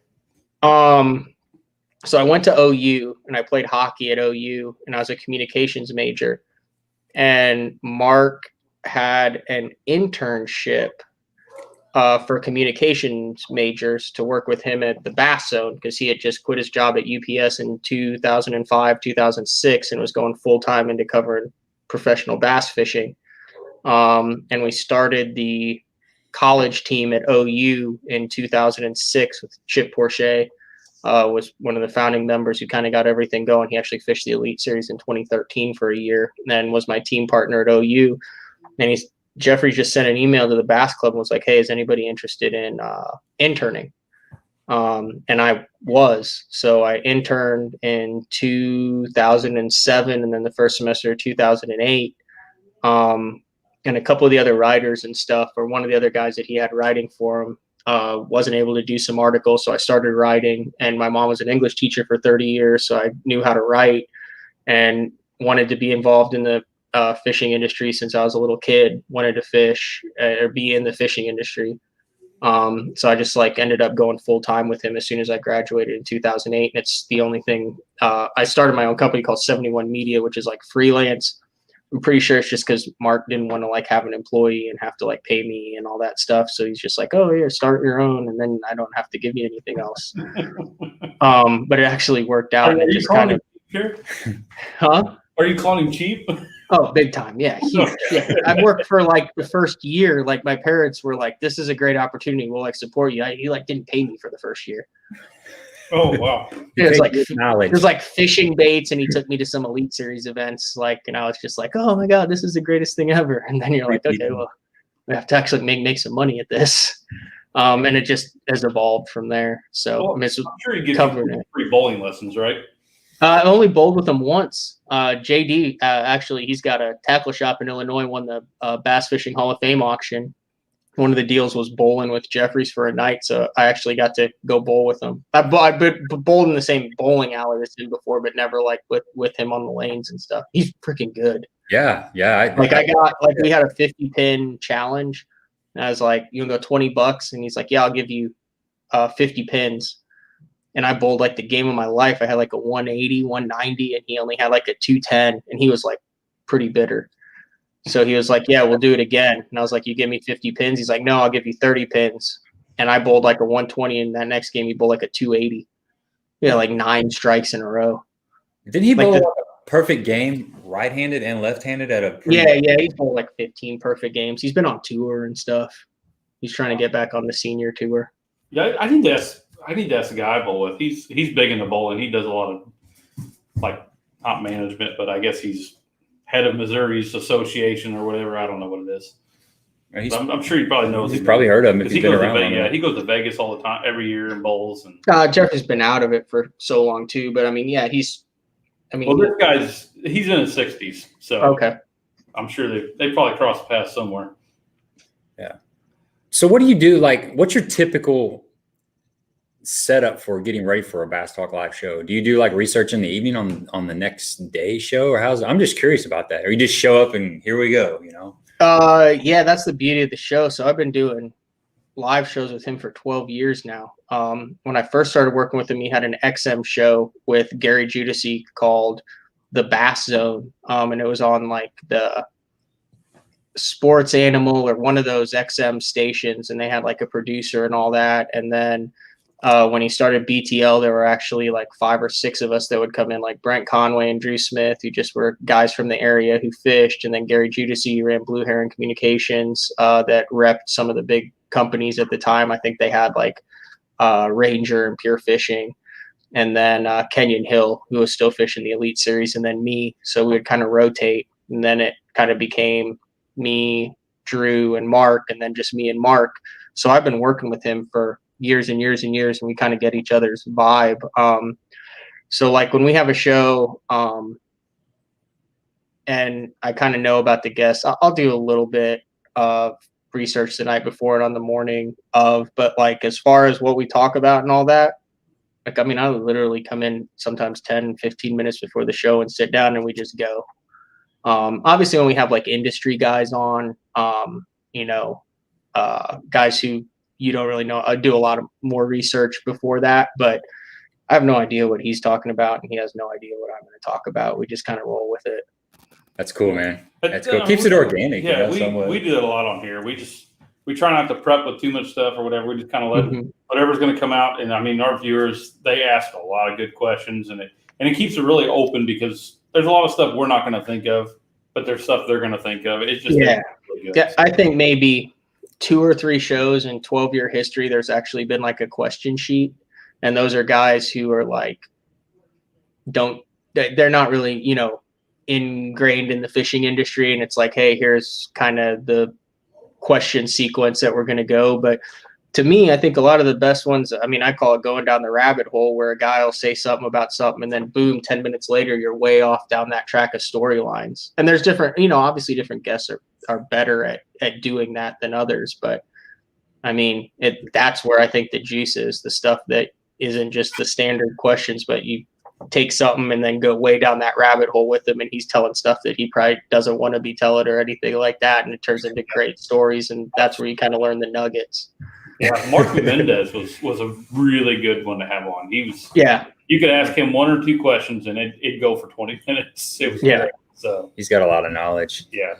So I went to OU and I played hockey at OU, and I was a communications major, and Mark had an internship for communications majors to work with him at the Bass Zone, because he had just quit his job at UPS in 2005, 2006, and was going full time into covering professional bass fishing. And we started the college team at OU in 2006 with Chip Porcher, was one of the founding members who kind of got everything going. He actually fished the Elite Series in 2013 for a year, and then was my team partner at OU. And Jefferies just sent an email to the Bass Club and was like, hey, is anybody interested in interning? And I was. So I interned in 2007, and then the first semester of 2008. And a couple of the other writers and stuff, or one of the other guys that he had writing for him, wasn't able to do some articles. So I started writing, and my mom was an English teacher for 30 years. So I knew how to write and wanted to be involved in the fishing industry since I was a little kid, wanted to fish or be in the fishing industry. So I just like ended up going full time with him as soon as I graduated in 2008. And it's the only thing. I started my own company called 71 Media, which is like freelance. I'm pretty sure it's just because Mark didn't want to like have an employee and have to like pay me and all that stuff. So he's just like, oh yeah, start your own, and then I don't have to give you anything else. But it actually worked out. Are you just kind of, huh? Are you calling him cheap? Oh, big time. Yeah. Huge. Yeah. I worked for like the first year. Like my parents were like, this is a great opportunity. We'll like support you. He like didn't pay me for the first year. Oh, wow. It was like fishing baits, and he took me to some Elite Series events. Like, and I was just like, oh my God, this is the greatest thing ever. And then you're like, okay, well, we have to actually make some money at this. And it just has evolved from there. So I'm sure you get free bowling lessons, right? I only bowled with him once. JD, actually, he's got a tackle shop in Illinois, won the Bass Fishing Hall of Fame auction. one of the deals was bowling with Jefferies for a night, so I actually got to go bowl with him. I've bowled in the same bowling alley as him before, but never like with him on the lanes and stuff. He's freaking good. Yeah. We had a 50 pin challenge, and I was like, you can go $20, and he's like, yeah, I'll give you 50 pins. And I bowled like the game of my life. I had like a 180, 190, and he only had like a 210, and he was like pretty bitter. So he was like, yeah, we'll do it again. And I was like, you give me 50 pins? He's like, no, I'll give you 30 pins. And I bowled like a 120, and that next game he bowled like a 280. He had like 9 strikes in a row. Didn't he bowl a perfect game, right-handed and left-handed at a Yeah, he's bowled like 15 perfect games. He's been on tour and stuff. He's trying to get back on the senior tour. Yeah, I need to ask the guy I bowl with. He's big into bowling. He does a lot of like not management, but I guess he's head of Missouri's association or whatever. I don't know what it is. I'm sure he probably knows. He's probably heard of him if he's been around. Yeah, he goes to Vegas all the time, every year, and bowls. And Jeffrey's been out of it for so long too. But I mean, yeah, he's in his 60s, so okay. I'm sure they probably crossed paths somewhere. Yeah. So what do you do? Like, what's your typical setup for getting ready for a Bass Talk Live show? Do you do like research in the evening on the next day show, or how's it? I'm just curious about that. Or you just show up and here we go, you know? Yeah, that's the beauty of the show. So I've been doing live shows with him for 12 years now. When I first started working with him, he had an XM show with Gary Judici called The Bass Zone. And it was on like the Sports Animal or one of those XM stations, and they had like a producer and all that. And then when he started BTL, there were actually like 5 or 6 of us that would come in, like Brent Conway and Drew Smith, who just were guys from the area who fished. And then Gary Judici ran Blue Heron Communications that repped some of the big companies at the time. I think they had like Ranger and Pure Fishing. And then Kenyon Hill, who was still fishing the Elite Series, and then me. So we would kind of rotate. And then it kind of became me, Drew, and Mark, and then just me and Mark. So I've been working with him for years and years and years, and we kind of get each other's vibe. So like when we have a show, and I kind of know about the guests, I'll do a little bit of research the night before and on the morning of, but like as far as what we talk about and all that, like, I mean, I would literally come in sometimes 10, 15 minutes before the show and sit down and we just go. Obviously when we have like industry guys on, guys who you don't really know, I do a lot of more research before that, but I have no idea what he's talking about, and he has no idea what I'm going to talk about. We just kind of roll with it. That's cool, man. That's cool. Keeps it organic. Yeah, we do that a lot on here. We try not to prep with too much stuff or whatever. We just kind of let whatever's going to come out. And I mean, our viewers, they ask a lot of good questions, and it keeps it really open because there's a lot of stuff we're not going to think of, but there's stuff they're going to think of. It's just really good. Yeah, I think maybe 2 or 3 shows in 12-year history, there's actually been like a question sheet. And those are guys who are like, they're not really, ingrained in the fishing industry. And it's like, hey, here's kind of the question sequence that we're going to go. But to me, I think a lot of the best ones, I mean, I call it going down the rabbit hole, where a guy will say something about something and then boom, 10 minutes later, you're way off down that track of storylines. And there's different, obviously different guests are better at doing that than others. But I mean, that's where I think the juice is, the stuff that isn't just the standard questions, but you take something and then go way down that rabbit hole with him, and he's telling stuff that he probably doesn't want to be telling or anything like that. And it turns into great stories. And that's where you kind of learn the nuggets. Yeah. Mark Mendez was a really good one to have on. He was, you could ask him 1 or 2 questions and it'd go for 20 minutes. It was great. So he's got a lot of knowledge. Yeah.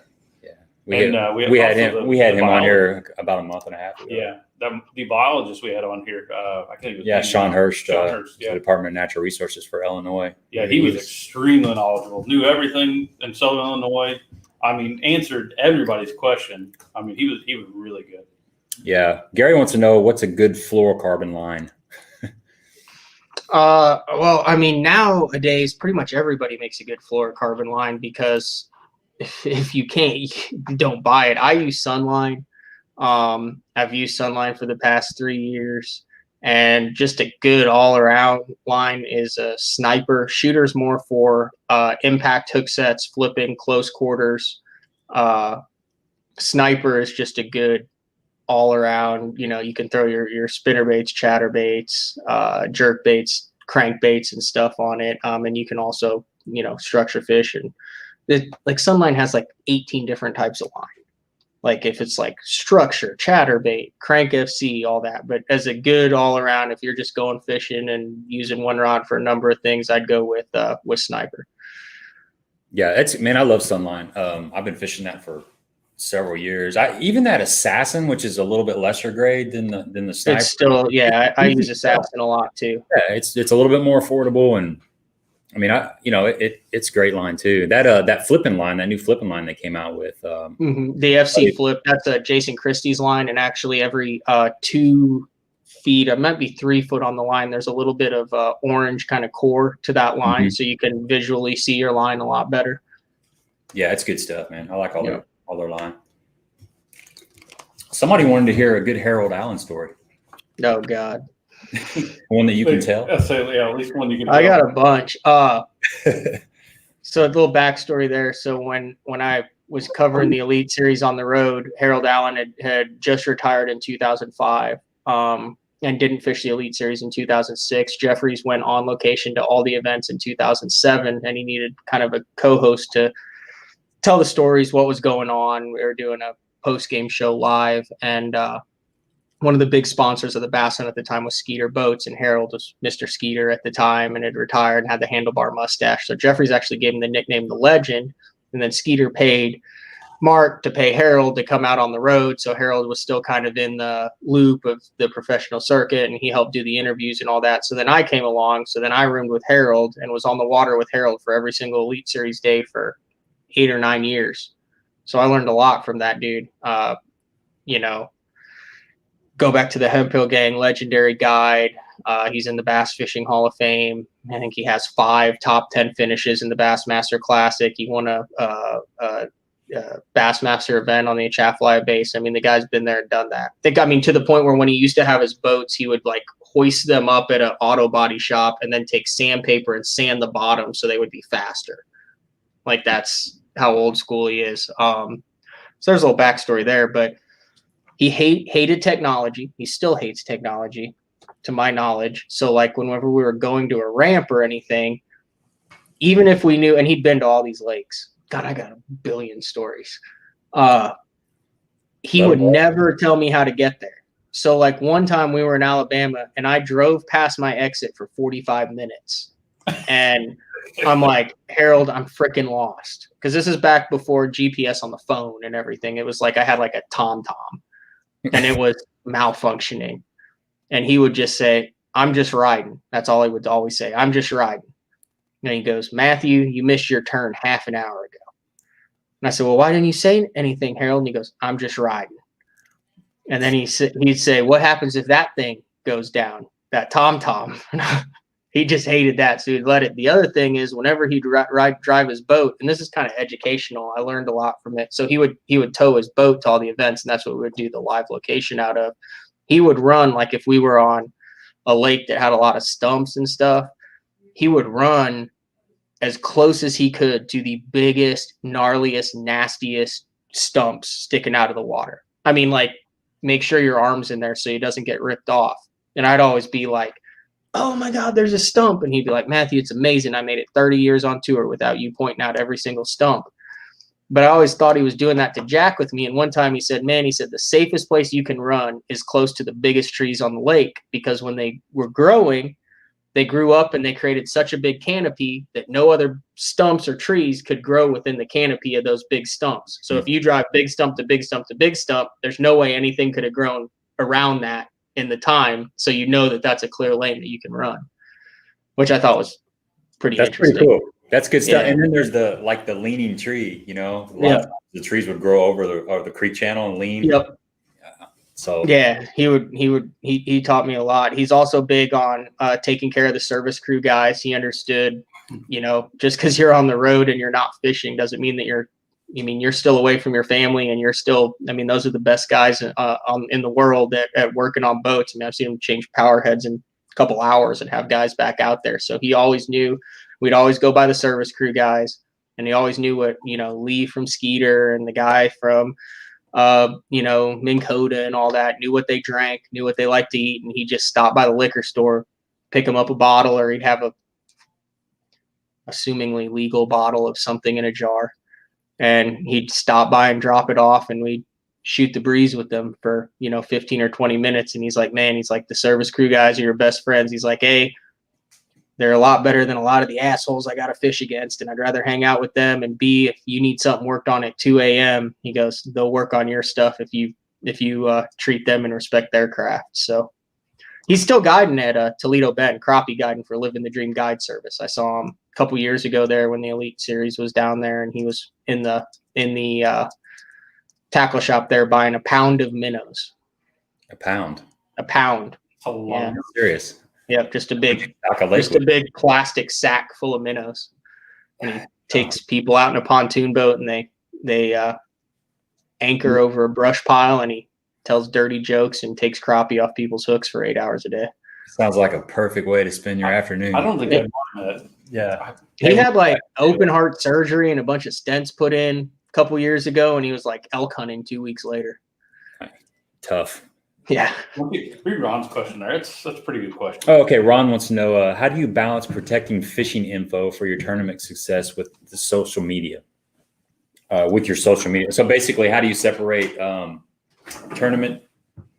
We had him on here about a month and a half ago. Yeah. The biologist we had on here, I think it was Sean Hurst, the Department of Natural Resources for Illinois. Yeah, he was extremely knowledgeable, knew everything in Southern Illinois. I mean, answered everybody's question. I mean, he was really good. Yeah. Gary wants to know, what's a good fluorocarbon line? Well, I mean, nowadays, pretty much everybody makes a good fluorocarbon line, because if you can't, you don't buy it. I use Sunline. I've used Sunline for the past 3 years, and just a good all-around line is a Sniper. Shooter's more for impact hook sets, flipping, close quarters. Sniper is just a good all around, you can throw your spinner baits, chatter baits, jerk baits, crank baits and stuff on it. And you can also, structure fish, and like Sunline has like 18 different types of line. Like if it's like structure, chatterbait, crank FC, all that. But as a good all around, if you're just going fishing and using one rod for a number of things, I'd go with Sniper. Yeah, I love Sunline. I've been fishing that for several years. Even that Assassin, which is a little bit lesser grade than the Sniper. It's still, I use Assassin a lot too. Yeah, it's a little bit more affordable, and I mean, it's great line too. That flipping line, that new flipping line they came out with, the FC flip. That's a Jason Christie's line, and actually every 2 feet, it might be 3 foot on the line, there's a little bit of orange kind of core to that line, so you can visually see your line a lot better. Yeah, it's good stuff, man. I like all their line. Somebody wanted to hear a good Harold Allen story. Oh God. One that you can tell. At least one you can tell. I got a bunch. So a little backstory there. So when I was covering the Elite Series on the road, Harold Allen had just retired in 2005 and didn't fish the Elite Series in 2006. Jefferies went on location to all the events in 2007, and he needed kind of a co-host to tell the stories, what was going on. We were doing a post-game show live, and one of the big sponsors of the Bass Hunt at the time was Skeeter Boats, and Harold was Mr. Skeeter at the time and had retired and had the handlebar mustache. So Jefferies actually gave him the nickname The Legend, and then Skeeter paid Mark to pay Harold to come out on the road. So Harold was still kind of in the loop of the professional circuit, and he helped do the interviews and all that. So then I came along. So then I roomed with Harold and was on the water with Harold for every single Elite Series day for 8 or 9 years. So I learned a lot from that dude. Go back to the Hemphill Gang legendary guide. He's in the Bass Fishing Hall of Fame. I think he has 5 top 10 finishes in the Bassmaster Classic. He won a Bassmaster event on the Atchafalaya base. I mean, the guy's been there and done that. To the point where when he used to have his boats, he would like hoist them up at an auto body shop and then take sandpaper and sand the bottom so they would be faster. Like, that's how old school he is. So there's a little backstory there, but he hated technology. He still hates technology, to my knowledge. So like whenever we were going to a ramp or anything, even if we knew, and he'd been to all these lakes, God, I got a billion stories. He would never tell me how to get there. So like one time we were in Alabama and I drove past my exit for 45 minutes. And I'm like, Harold, I'm freaking lost. Because this is back before GPS on the phone and everything. It was like I had like a TomTom. And it was malfunctioning. And he would just say, I'm just riding. That's all he would always say. I'm just riding. And he goes, Matthew, you missed your turn half an hour ago. And I said, well, why didn't you say anything, Harold? And he goes, I'm just riding. And then he'd say, what happens if that thing goes down, that TomTom? He just hated that, so he'd let it. The other thing is whenever he'd drive his boat, and this is kind of educational, I learned a lot from it. So he would tow his boat to all the events, and that's what we would do the live location out of. He would run, like if we were on a lake that had a lot of stumps and stuff, he would run as close as he could to the biggest, gnarliest, nastiest stumps sticking out of the water. I mean, like, make sure your arm's in there so he doesn't get ripped off. And I'd always be like, oh my God, there's a stump. And he'd be like, Matthew, it's amazing. I made it 30 years on tour without you pointing out every single stump. But I always thought he was doing that to jack with me. And one time he said, the safest place you can run is close to the biggest trees on the lake, because when they were growing, they grew up and they created such a big canopy that no other stumps or trees could grow within the canopy of those big stumps. So if you drive big stump to big stump to big stump, there's no way anything could have grown around that in the time. So you know that that's a clear lane that you can run, which I thought was pretty interesting. Pretty cool. That's good stuff. Yeah. And then there's the leaning tree, the trees would grow over the creek channel and lean. Yep. So yeah, he taught me a lot. He's also big on taking care of the service crew guys. He understood, just because you're on the road and you're not fishing doesn't mean that you're still away from your family, and you're still, those are the best guys in the world at working on boats. I've seen them change power heads in a couple hours and have guys back out there. So he always knew we'd always go by the service crew guys, and he always knew what, Lee from Skeeter and the guy from Minn Kota and all that, knew what they drank, knew what they liked to eat. And he'd just stop by the liquor store, pick them up a bottle, or he'd have a assumingly legal bottle of something in a jar. And he'd stop by and drop it off, and we'd shoot the breeze with them for, 15 or 20 minutes. And he's like, man, he's like, the service crew guys are your best friends. He's like, hey, they're a lot better than a lot of the assholes I got to fish against, and I'd rather hang out with them. And B, if you need something worked on at 2 a.m., he goes, they'll work on your stuff if you treat them and respect their craft. So he's still guiding at Toledo Bend, crappie guiding for Living the Dream Guide Service. I saw him a couple years ago there when the Elite Series was down there, and he was in the tackle shop there buying a pound of minnows. A pound. A lot. Yeah. Serious. Yep, just a big plastic sack full of minnows. And he takes people out in a pontoon boat, and they anchor over a brush pile, and he tells dirty jokes and takes crappie off people's hooks for 8 hours a day. Sounds like a perfect way to spend your afternoon. I don't think I'd want that. Yeah. He had open heart surgery and a bunch of stents put in a couple years ago, and he was like elk hunting 2 weeks later. Tough. Yeah. Read Ron's question there. That's a pretty good question. Oh, okay. Ron wants to know, how do you balance protecting fishing info for your tournament success with the social media? With your social media. So basically, how do you separate tournament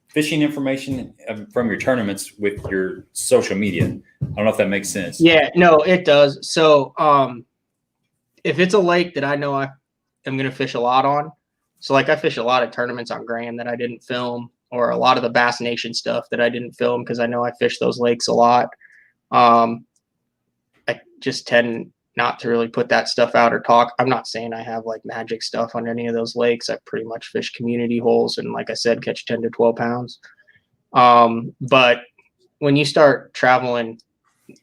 fishing information from your tournaments with your social media? I don't know if that makes sense. Yeah, no, it does. So if it's a lake that I know I am going to fish a lot on, so like I fish a lot of tournaments on Grand that I didn't film, or a lot of the Bass Nation stuff that I didn't film because I know I fish those lakes a lot. I just tend not to really put that stuff out or talk. I'm not saying I have like magic stuff on any of those lakes. I pretty much fish community holes and, like I said, catch 10 to 12 pounds. But when you start traveling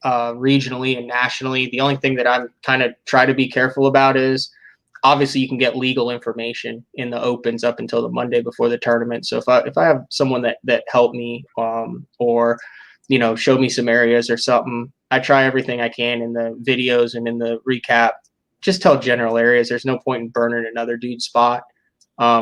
regionally and nationally, the only thing that I'm kind of try to be careful about is obviously you can get legal information in the opens up until the Monday before the tournament. So if I have someone that helped me or, show me some areas or something, I try everything I can in the videos and in the recap, just tell general areas. There's no point in burning another dude's spot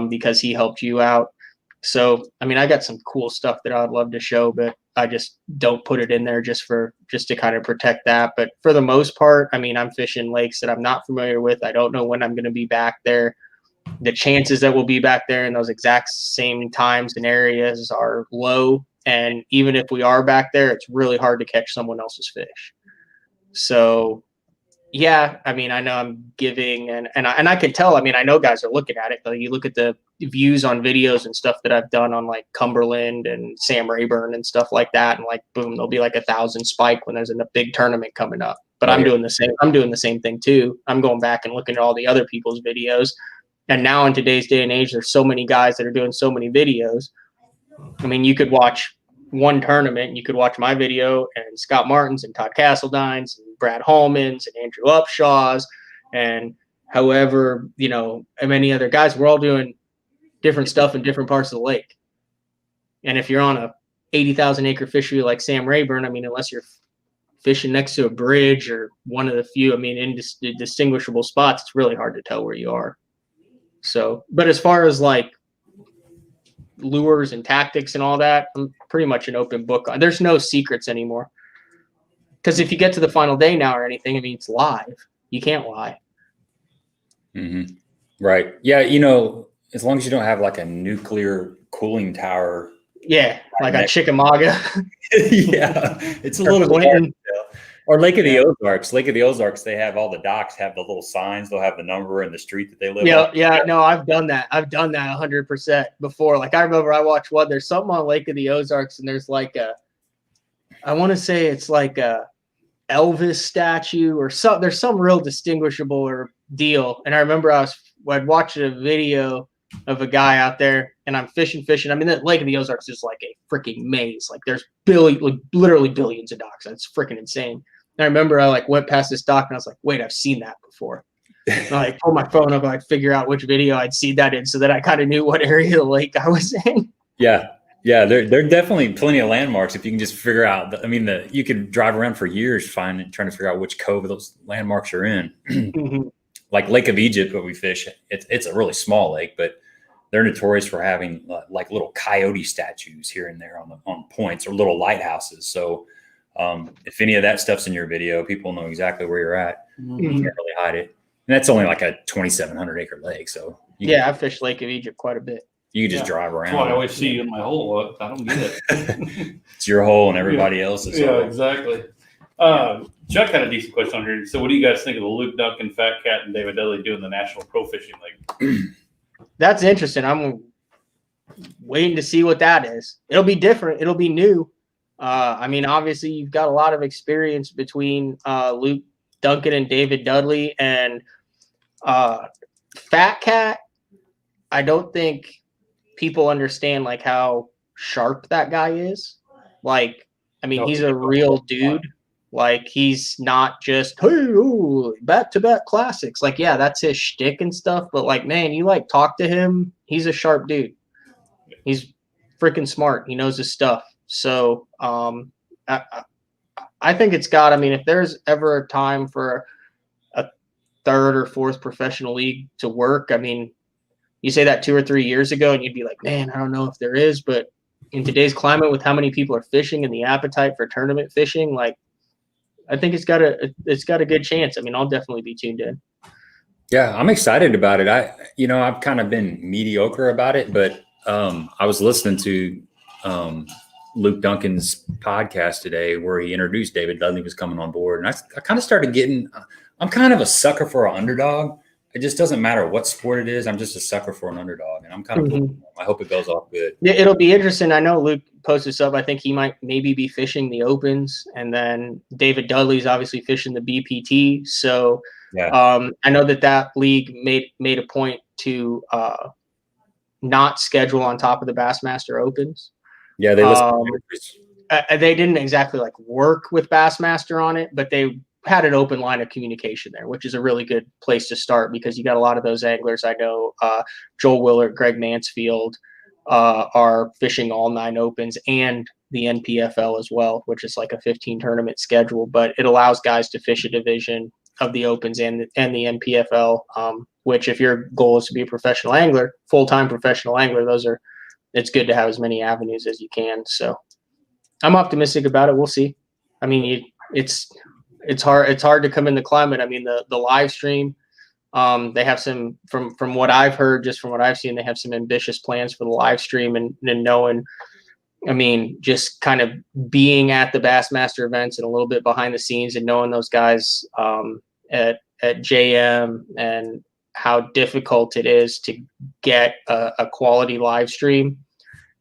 because he helped you out. So, I got some cool stuff that I'd love to show, but I just don't put it in there just to kind of protect that. But for the most part, I'm fishing lakes that I'm not familiar with. I don't know when I'm going to be back there. The chances that we'll be back there in those exact same times and areas are low. And even if we are back there, it's really hard to catch someone else's fish. So, yeah, I know I'm giving, and I can tell. I know guys are looking at it. Like, you look at the views on videos and stuff that I've done on like Cumberland and Sam Rayburn and stuff like that, and like boom, there'll be like 1,000 spike when there's a big tournament coming up. But I'm doing the same. I'm doing the same thing too. I'm going back and looking at all the other people's videos. And now in today's day and age, there's so many guys that are doing so many videos. You could watch one tournament and you could watch my video and Scott Martin's and Todd Castledine's and Brad Hallman's and Andrew Upshaw's and however, and many other guys. We're all doing different stuff in different parts of the lake. And if you're on a 80,000 acre fishery like Sam Rayburn, unless you're fishing next to a bridge or one of the few, indistinguishable spots, it's really hard to tell where you are. So, but as far as like lures and tactics and all that, I'm pretty much an open book. There's no secrets anymore. Because if you get to the final day now or anything, it's live. You can't lie. Mm-hmm. Right. Yeah. As long as you don't have like a nuclear cooling tower. Yeah. Like a Chickamauga. Yeah. It's a little hard. Or Lake of the Ozarks. Lake of the Ozarks, they have all the docks have the little signs. They'll have the number and the street that they live on. Yeah. No, I've done that. 100% before. Like I remember I watched one. There's something on Lake of the Ozarks, and there's like I want to say it's like a Elvis statue or something. There's some real distinguishable or deal. And I remember I'd watched a video of a guy out there, and I'm fishing. The Lake of the Ozarks is like a freaking maze. Like there's literally billions of docks. It's freaking insane. And I remember I went past this dock and I was like, wait, I've seen that before. And I pulled my phone up and figure out which video I'd seen that in so that I kind of knew what area of the lake I was in. Yeah. Yeah. There are definitely plenty of landmarks if you can just figure out. You could drive around for years trying to figure out which cove those landmarks are in. Mm-hmm. Like Lake of Egypt, where we fish, it's a really small lake, but they're notorious for having like little coyote statues here and there on points or little lighthouses. So if any of that stuff's in your video, people know exactly where you're at. You can't really hide it. And that's only like a 2,700 acre lake. So I fished Lake of Egypt quite a bit. You can just drive around. That's why I always see you in my hole. I don't get it. It's your hole and everybody else's hole. Yeah, exactly. Chuck had a decent question on here. So what do you guys think of the Luke Duncan, Fat Cat, and David Dudley doing the National Pro Fishing League? That's interesting. I'm waiting to see what that is. It'll be different. It'll be new. I mean, obviously, you've got a lot of experience between Luke Duncan and David Dudley, and Fat Cat. I don't think people understand like how sharp that guy is. Like, I mean, he's a real dude. Like, he's not just, hey, ooh, back-to-back classics. Like, yeah, that's his shtick and stuff. But, like, man, you, like, talk to him. He's a sharp dude. He's freaking smart. He knows his stuff. So, I think it's got, I mean, if there's ever a time for a third or fourth professional league to work, I mean, you say that 2 or 3 years ago and you'd be like, man, I don't know if there is. But in today's climate with how many people are fishing and the appetite for tournament fishing, like, I think it's got a good chance. I mean, I'll definitely be tuned in. Yeah, I'm excited about it. I've kind of been mediocre about it, but I was listening to Luke Duncan's podcast today where he introduced David Dudley was coming on board. And I kind of started getting, I'm kind of a sucker for an underdog. It just doesn't matter what sport it is. I'm just a sucker for an underdog, and I'm kind of, I hope it goes off good. Yeah, it'll be interesting. I know Luke posted this up. I think he might maybe be fishing the Opens, and then David Dudley's obviously fishing the BPT. So I know that league made a point to not schedule on top of the Bassmaster Opens. Yeah, they didn't exactly like work with Bassmaster on it, but they had an open line of communication there, which is a really good place to start because you got a lot of those anglers. I know Joel Willard, Greg Mansfield are fishing all 9 Opens and the NPFL as well, which is like a 15 tournament schedule, but it allows guys to fish a division of the Opens and the NPFL, which if your goal is to be a professional angler, full-time professional angler, it's good to have as many avenues as you can. So I'm optimistic about it. We'll see. I mean, it's hard to come in the climate. I mean, the live stream, they have some, from what I've heard, just from what I've seen, they have some ambitious plans for the live stream and knowing, I mean, just kind of being at the Bassmaster events and a little bit behind the scenes and knowing those guys at JM and how difficult it is to get a quality live stream.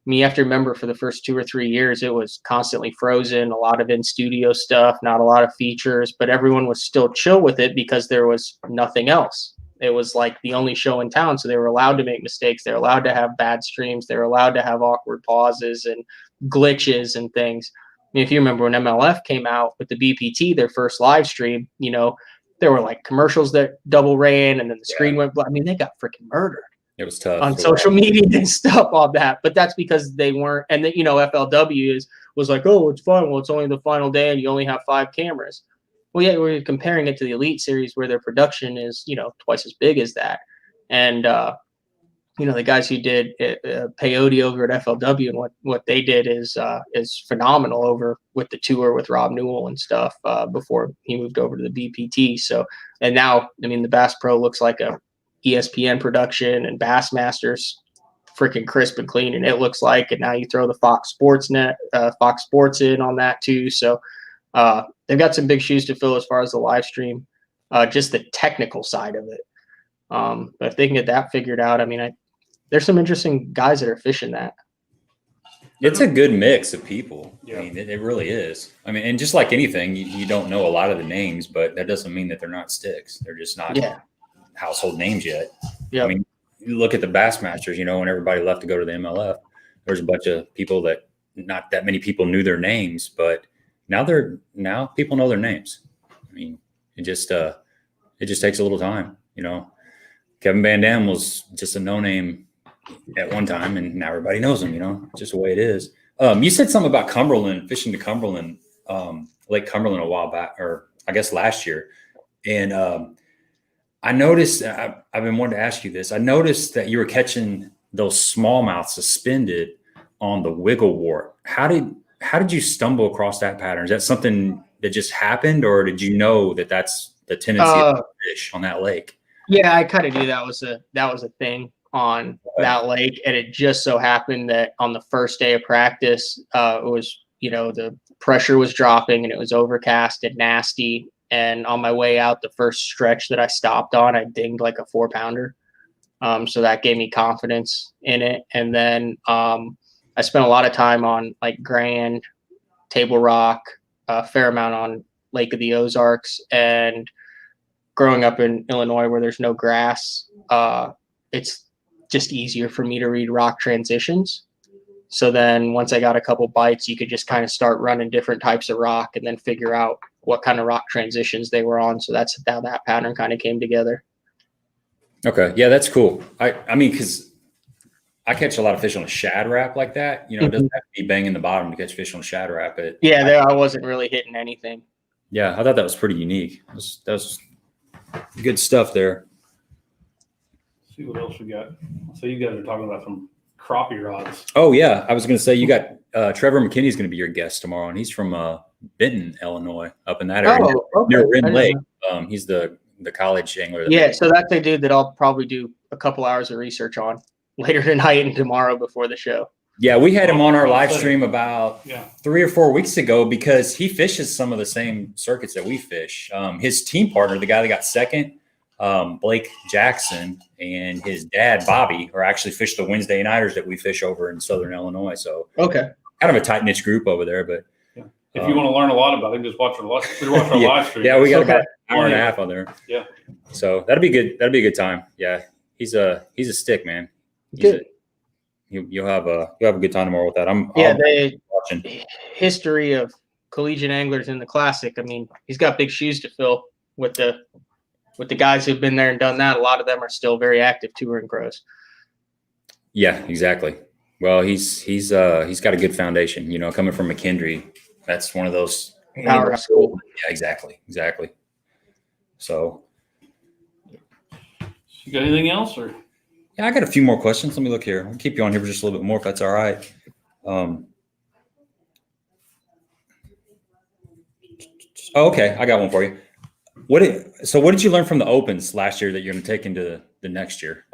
I mean, you have to remember for the first 2 or 3 years, it was constantly frozen, a lot of in-studio stuff, not a lot of features, but everyone was still chill with it because there was nothing else. It was like the only show in town, so they were allowed to make mistakes. They were allowed to have bad streams. They were allowed to have awkward pauses and glitches and things. I mean, if you remember when MLF came out with the BPT, their first live stream, there were like commercials that double ran and then the screen went black. I mean, they got freaking murdered. It was tough on social media and stuff, all that. But that's because they weren't, and FLW was like, oh, it's fun. Well, it's only the final day and you only have 5 cameras. Well, yeah, we're comparing it to the Elite Series where their production is, twice as big as that. And, the guys who did peyote over at FLW and what they did is phenomenal over with the tour with Rob Newell and stuff before he moved over to the BPT. So, and now, I mean, the Bass Pro looks like a ESPN production and Bassmasters freaking crisp and clean, and it looks like, and now you throw the Fox Sports in on that too. So they've got some big shoes to fill as far as the live stream, just the technical side of it. But if they can get that figured out, I mean, there's some interesting guys that are fishing that. It's a good mix of people. Yeah. I mean, it really is. I mean, and just like anything, you don't know a lot of the names, but that doesn't mean that they're not sticks. They're just not household names yet. Yeah. I mean, you look at the Bassmasters, when everybody left to go to the MLF, there's a bunch of people that not that many people knew their names, but now people know their names. I mean, it just takes a little time, Kevin Van Dam was just a no-name at one time, and now everybody knows him, just the way it is. You said something about Cumberland, fishing to Cumberland, Lake Cumberland a while back, or I guess last year. And I noticed, I've been wanting to ask you this. I noticed that you were catching those smallmouth suspended on the wiggle wart. How did you stumble across that pattern? Is that something that just happened, or did you know that that's the tendency of the fish on that lake? Yeah, I kind of knew that was a thing on that lake, and it just so happened that on the first day of practice, it was, the pressure was dropping and it was overcast and nasty. And on my way out, the first stretch that I stopped on, I dinged like a 4-pounder. So that gave me confidence in it. And then I spent a lot of time on like Grand, Table Rock, a fair amount on Lake of the Ozarks. And growing up in Illinois where there's no grass, it's just easier for me to read rock transitions. So then once I got a couple bites, you could just kind of start running different types of rock and then figure out what kind of rock transitions they were on. So that's how that pattern kind of came together. Okay. Yeah, that's cool. I mean, because I catch a lot of fish on a shad wrap like that. It doesn't have to be banging the bottom to catch fish on a shad wrap. I wasn't really hitting anything. Yeah, I thought that was pretty unique. That was good stuff there. Let's see what else we got. So you guys are talking about some crappie rods. Oh yeah, I was going to say you got Trevor McKinney's going to be your guest tomorrow, and he's from Benton, Illinois, up in that area near Wren Lake. He's the college angler. Yeah, so that's a dude that I'll probably do a couple hours of research on later tonight and tomorrow before the show. Yeah, we had him on our live stream about 3 or 4 weeks ago because he fishes some of the same circuits that we fish. His team partner, the guy that got second, Blake Jackson, and his dad, Bobby, are actually fish the Wednesday nighters that we fish over in Southern Illinois. So kind of a tight-knit group over there. But if you want to learn a lot about it, just watch our live stream. Yeah, we got about an hour and a half on there. Yeah. So that'd be good. That'd be a good time. Yeah. He's a stick, man. Good. You'll have a good time tomorrow with that. I'm watching. History of collegiate anglers in the Classic. I mean, he's got big shoes to fill with the guys who've been there and done that. A lot of them are still very active touring pros. Yeah, exactly. Well, he's got a good foundation, coming from McKendree. That's one of those power school. Yeah, exactly. So you got anything else or? Yeah, I got a few more questions. Let me look here. I'll keep you on here for just a little bit more if that's all right. Okay, I got one for you. What did you learn from the Opens last year that you're going to take into the next year,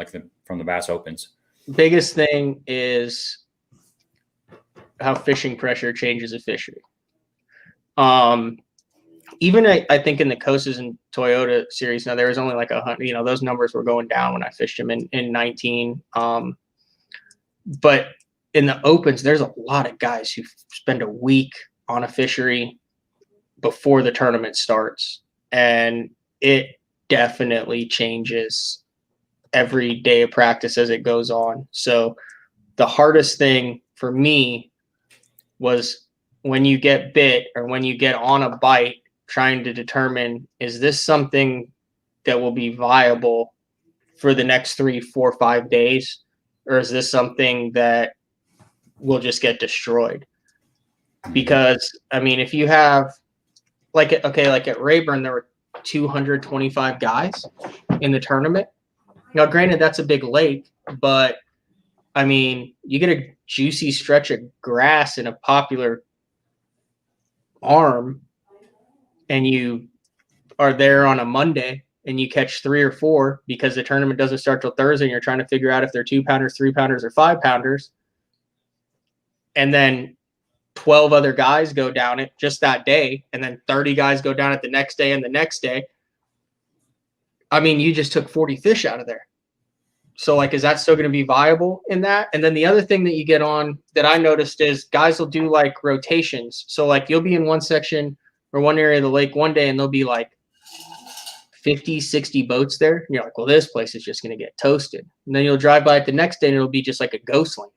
from the Bass Opens? Biggest thing is how fishing pressure changes a fishery. Even I think in the Kosas and Toyota series, now there was only like 100, those numbers were going down when I fished them in 19. But in the Opens, there's a lot of guys who spend a week on a fishery before the tournament starts. And it definitely changes every day of practice as it goes on. So the hardest thing for me was when you get bit or when you get on a bite, trying to determine, is this something that will be viable for the next 3, 4, 5 days? Or is this something that will just get destroyed? Because, I mean, if you have, like at Rayburn, there were 225 guys in the tournament. Now, granted, that's a big lake, but, I mean, you get a juicy stretch of grass in a popular arm, and you are there on a Monday and you catch 3 or 4 because the tournament doesn't start till Thursday and you're trying to figure out if they're 2-pounders, 3-pounders, or 5-pounders. And then 12 other guys go down it just that day. And then 30 guys go down it the next day and the next day. I mean, you just took 40 fish out of there. So is that still going to be viable in that? And then the other thing that you get on that I noticed is guys will do rotations. So you'll be in one section or one area of the lake one day and there'll be 50, 60 boats there. And you're like, well, this place is just going to get toasted. And then you'll drive by it the next day and it'll be just like a ghost land.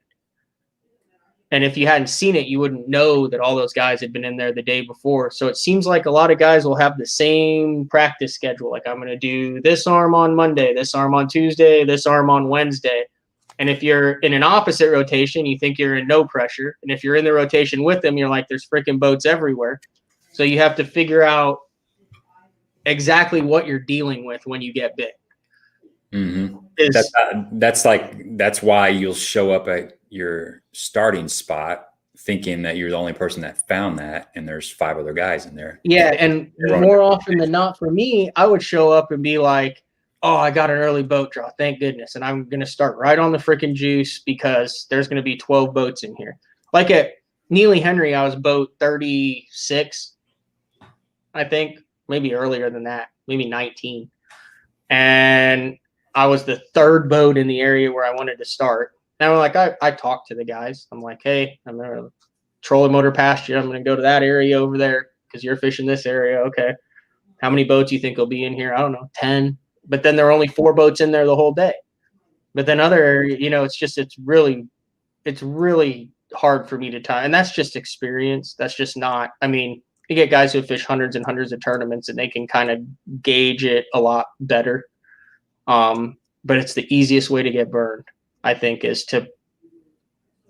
And if you hadn't seen it, you wouldn't know that all those guys had been in there the day before. So it seems like a lot of guys will have the same practice schedule. I'm going to do this arm on Monday, this arm on Tuesday, this arm on Wednesday. And if you're in an opposite rotation, you think you're in no pressure. And if you're in the rotation with them, you're like, there's freaking boats everywhere. So you have to figure out exactly what you're dealing with when you get bit. Mm-hmm. That's that's why you'll show up at your starting spot thinking that you're the only person that found that, and there's 5 other guys in there. Yeah, and more often than not for me, I would show up and be like, oh, I got an early boat draw, thank goodness. And I'm going to start right on the freaking juice because there's going to be 12 boats in here. Like at Neely Henry, I was boat 36, I think, maybe earlier than that, maybe 19. And I was the 3rd boat in the area where I wanted to start. And I'm like, I talked to the guys. I'm like, hey, I'm going to trolling motor past you. I'm going to go to that area over there because you're fishing this area. Okay. How many boats you think will be in here? I don't know, 10. But then there are only 4 boats in there the whole day. But then other area, it's really hard for me to time. And that's just experience. That's just not, you get guys who fish hundreds and hundreds of tournaments and they can kind of gauge it a lot better. But it's the easiest way to get burned, I think, is to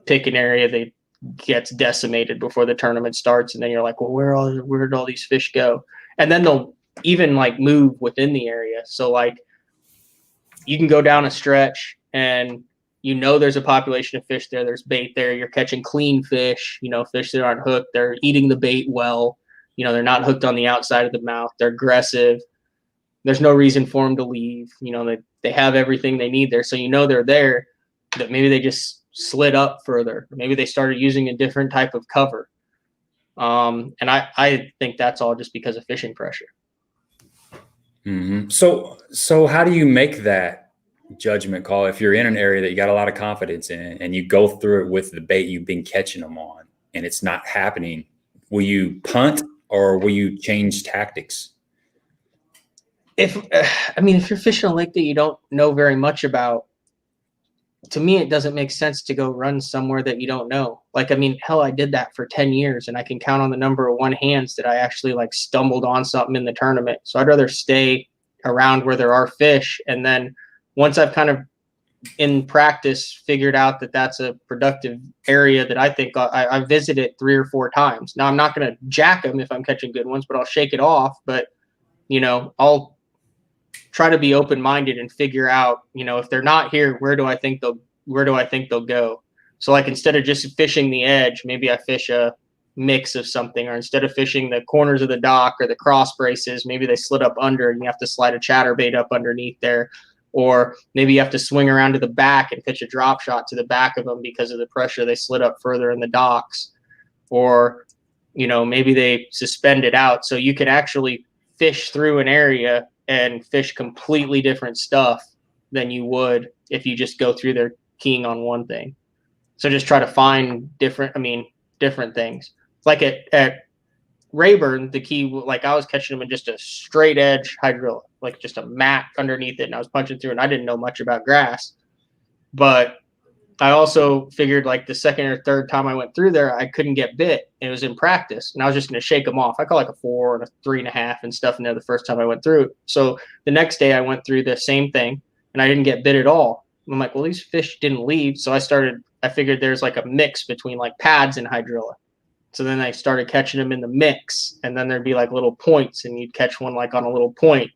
pick an area that gets decimated before the tournament starts. And then you're like, well, where did all these fish go? And then they'll even move within the area. So you can go down a stretch and there's a population of fish there. There's bait there. You're catching clean fish, fish that aren't hooked. They're eating the bait well. They're not hooked on the outside of the mouth. They're aggressive. There's no reason for them to leave. They have everything they need there. So they're there, that maybe they just slid up further. Maybe they started using a different type of cover. And I think that's all just because of fishing pressure. Mm-hmm. So how do you make that judgment call if you're in an area that you got a lot of confidence in and you go through it with the bait you've been catching them on and it's not happening? Will you punt or will you change tactics? If you're fishing a lake that you don't know very much about, to me, it doesn't make sense to go run somewhere that you don't know. Hell, I did that for 10 years and I can count on the number of one hands that I actually stumbled on something in the tournament. So I'd rather stay around where there are fish. And then once I've kind of in practice figured out that that's a productive area that I think I visit it 3 or 4 times. Now I'm not going to jack them if I'm catching good ones, but I'll shake it off. But, I'll try to be open-minded and figure out, if they're not here, where do I think they'll go? So instead of just fishing the edge, maybe I fish a mix of something, or instead of fishing the corners of the dock or the cross braces, maybe they slid up under and you have to slide a chatterbait up underneath there. Or maybe you have to swing around to the back and pitch a drop shot to the back of them because of the pressure. They slid up further in the docks. Or, maybe they suspend it out. So you can actually fish through an area and fish completely different stuff than you would if you just go through there keying on one thing. So just try to find different things. Like at Rayburn, the key, I was catching them in just a straight edge hydrilla, just a mat underneath it. And I was punching through and I didn't know much about grass, but I also figured the second or third time I went through there, I couldn't get bit. It was in practice and I was just going to shake them off. I caught a 4 and a 3.5 and stuff in there the first time I went through. So the next day I went through the same thing and I didn't get bit at all. I'm like, well, these fish didn't leave. So I figured there's a mix between pads and hydrilla. So then I started catching them in the mix, and then there'd be little points and you'd catch one on a little point.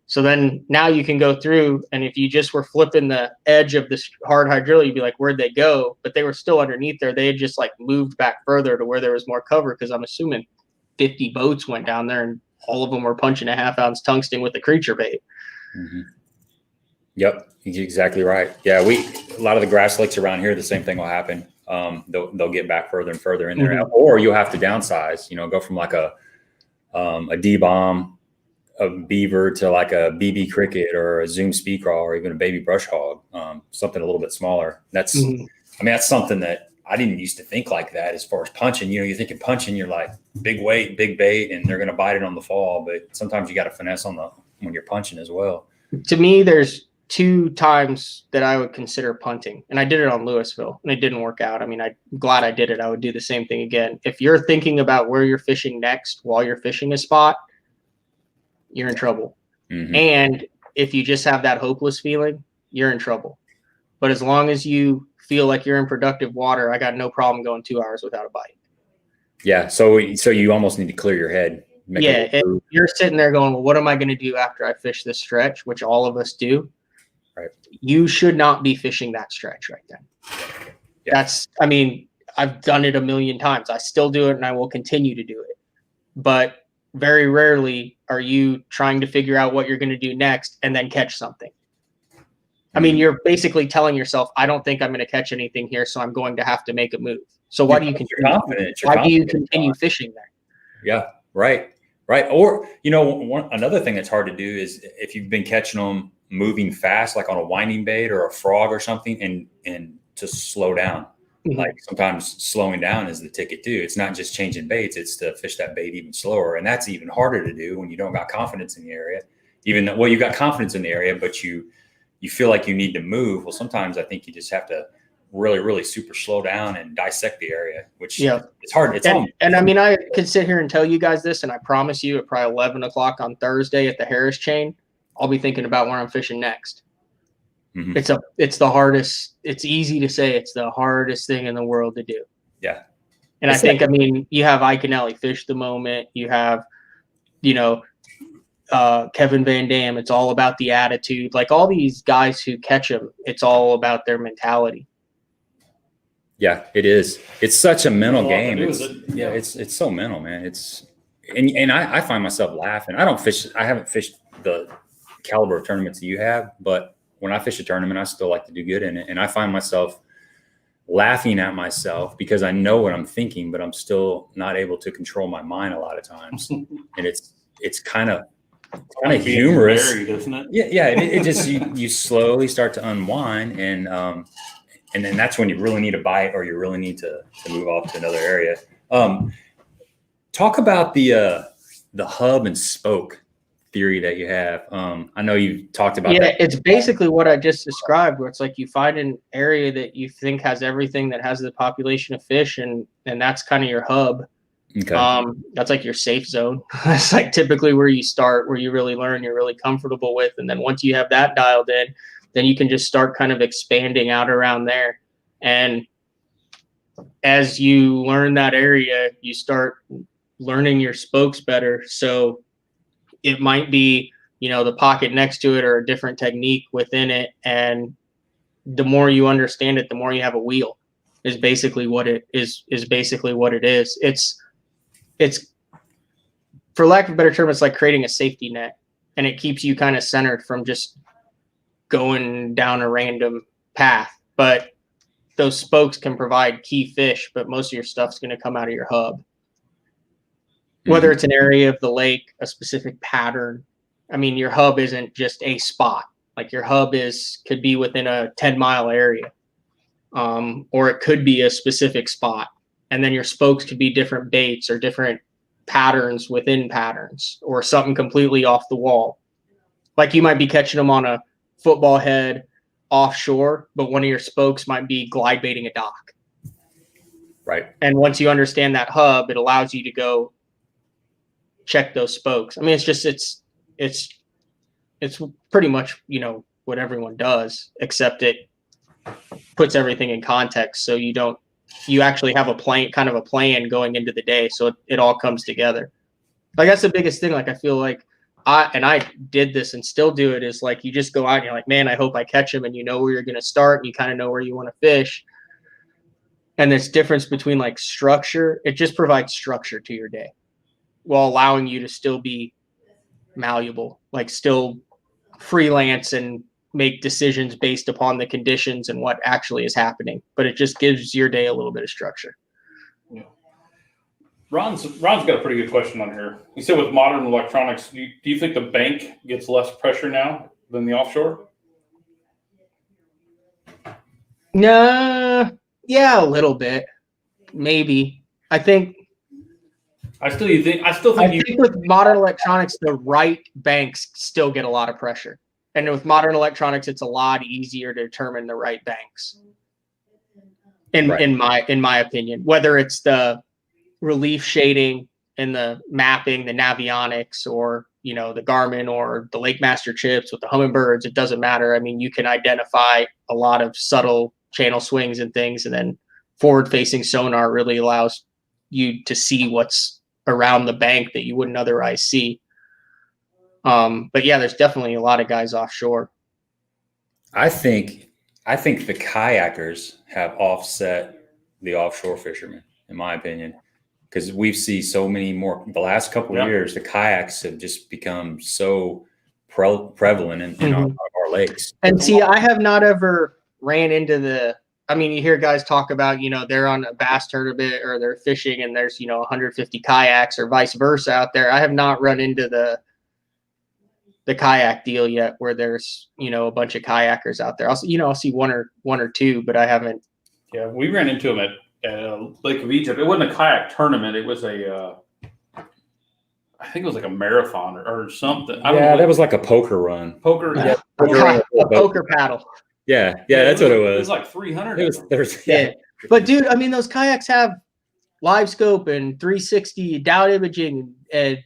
So then now you can go through, and if you just were flipping the edge of this hard hydrilla, you'd be like, where'd they go? But they were still underneath there. They had just moved back further to where there was more cover, because I'm assuming 50 boats went down there and all of them were punching a 1/2 ounce tungsten with the creature bait. Mm-hmm. Yep, you're exactly right. Yeah, a lot of the grass lakes around here, the same thing will happen. They'll get back further and further in there, mm-hmm. Or you'll have to downsize. Go from a D-bomb, a beaver to a BB cricket or a Zoom speed crawl or even a baby brush hog, something a little bit smaller. That's, mm-hmm. That's something that I didn't used to think like that as far as punching. You're thinking punching, you're big weight, big bait, and they're going to bite it on the fall. But sometimes you got to finesse when you're punching as well. To me, there's 2 times that I would consider punting, and I did it on Louisville and it didn't work out. I'm glad I did it. I would do the same thing again. If you're thinking about where you're fishing next while you're fishing a spot, you're in trouble. Mm-hmm. And if you just have that hopeless feeling, you're in trouble. But as long as you feel like you're in productive water, I got no problem going 2 hours without a bite. Yeah. So you almost need to clear your head. Yeah. You're sitting there going, well, what am I going to do after I fish this stretch, which all of us do? Right. You should not be fishing that stretch right then. Yeah. I mean, I've done it a million times. I still do it and I will continue to do it. But very rarely are you trying to figure out what you're going to do next and then catch something. I mean, you're basically telling yourself, I don't think I'm going to catch anything here, so I'm going to have to make a move. So why do you continue? Why do you continue fishing there? Yeah, right. Or, another thing that's hard to do is if you've been catching them moving fast, like on a winding bait or a frog or something, and to slow down. Mm-hmm. Like sometimes slowing down is the ticket too. It's not just changing baits, it's to fish that bait even slower. And that's even harder to do when you don't got confidence in the area. You got confidence in the area, but you feel like you need to move. Well, sometimes I think you just have to really, really super slow down and dissect the area, which it's hard. And I mean, I could sit here and tell you guys this, and I promise you at probably 11 o'clock on Thursday at the Harris chain, I'll be thinking about where I'm fishing next. Mm-hmm. It's the hardest. It's easy to say it's the hardest thing in the world to do. Yeah. And I think, you have Iconelli Fish the Moment. You have, Kevin Van Dam. It's all about the attitude. Like all these guys who catch them, it's all about their mentality. Yeah, it is. It's such a mental game. It's so mental, man. And I find myself laughing. I haven't fished the caliber of tournaments that you have, but when I fish a tournament, I still like to do good in it. And I find myself laughing at myself because I know what I'm thinking, but I'm still not able to control my mind a lot of times. And it's kind of humorous, married, isn't it? Yeah. It just you slowly start to unwind, and then that's when you really need a bite, or you really need to move off to another area. Talk about the hub and spoke theory that you have. I know you talked about that. It's basically what I just described, where it's like you find an area that you think has everything that has the population of fish, and that's kind of your hub. Okay. That's like your safe zone. That's like typically where you start, where you really learn, you're really comfortable with. And then once you have that dialed in, then you can just start kind of expanding out around there. And as you learn that area, you start learning your spokes better. So it might be, the pocket next to it or a different technique within it. And the more you understand it, the more you have a wheel is basically what it is basically what it is. It's for lack of a better term, it's like creating a safety net, and it keeps you kind of centered from just going down a random path. But those spokes can provide key fish, but most of your stuff's going to come out of your hub. Whether it's an area of the lake, a specific pattern. I mean, your hub isn't just a spot. Like your hub could be within a 10-mile area, or it could be a specific spot. And then your spokes could be different baits or different patterns within patterns, or something completely off the wall. Like you might be catching them on a football head offshore, but one of your spokes might be glide baiting a dock. Right. And once you understand that hub, it allows you to go check those spokes. I mean, it's pretty much, what everyone does, except it puts everything in context. So you actually have a plan going into the day. So it all comes together. Like that's the biggest thing. Like I feel like I did this and still do it, is like you just go out and you're like, man, I hope I catch him, and you know where you're going to start, and you kind of know where you want to fish. And this difference between like structure, it just provides structure to your day while allowing you to still be malleable, like still freelance and make decisions based upon the conditions and what actually is happening. But it just gives your day a little bit of structure. Yeah. Ron's got a pretty good question on here. He said, with modern electronics, do you think the bank gets less pressure now than the offshore? Yeah, a little bit, maybe. I think with modern electronics, the right banks still get a lot of pressure. And with modern electronics, it's a lot easier to determine the right banks. In my opinion, whether it's the relief shading and the mapping, the navionics, or the Garmin or the Lake Master chips with the Humminbirds, it doesn't matter. I mean, you can identify a lot of subtle channel swings and things, and then forward-facing sonar really allows you to see what's around the bank that you wouldn't otherwise see. But yeah, there's definitely a lot of guys offshore. I think the kayakers have offset the offshore fishermen, in my opinion, because we've seen so many more. The last couple of years, the kayaks have just become so prevalent in our lakes. And see, I have not ever ran into the. I mean, you hear guys talk about, they're on a bass tournament or they're fishing and there's, 150 kayaks or vice versa out there. I have not run into the kayak deal yet where there's, a bunch of kayakers out there. I'll see one or two, but I haven't. Yeah, we ran into them at Lake of Egypt. It wasn't a kayak tournament. It was I think it was like a marathon or something. That was like a poker run. Poker, yeah. A poker paddle. Yeah, that's what it was. It was like 300. Yeah. But dude, I mean, those kayaks have live scope and 360 down imaging and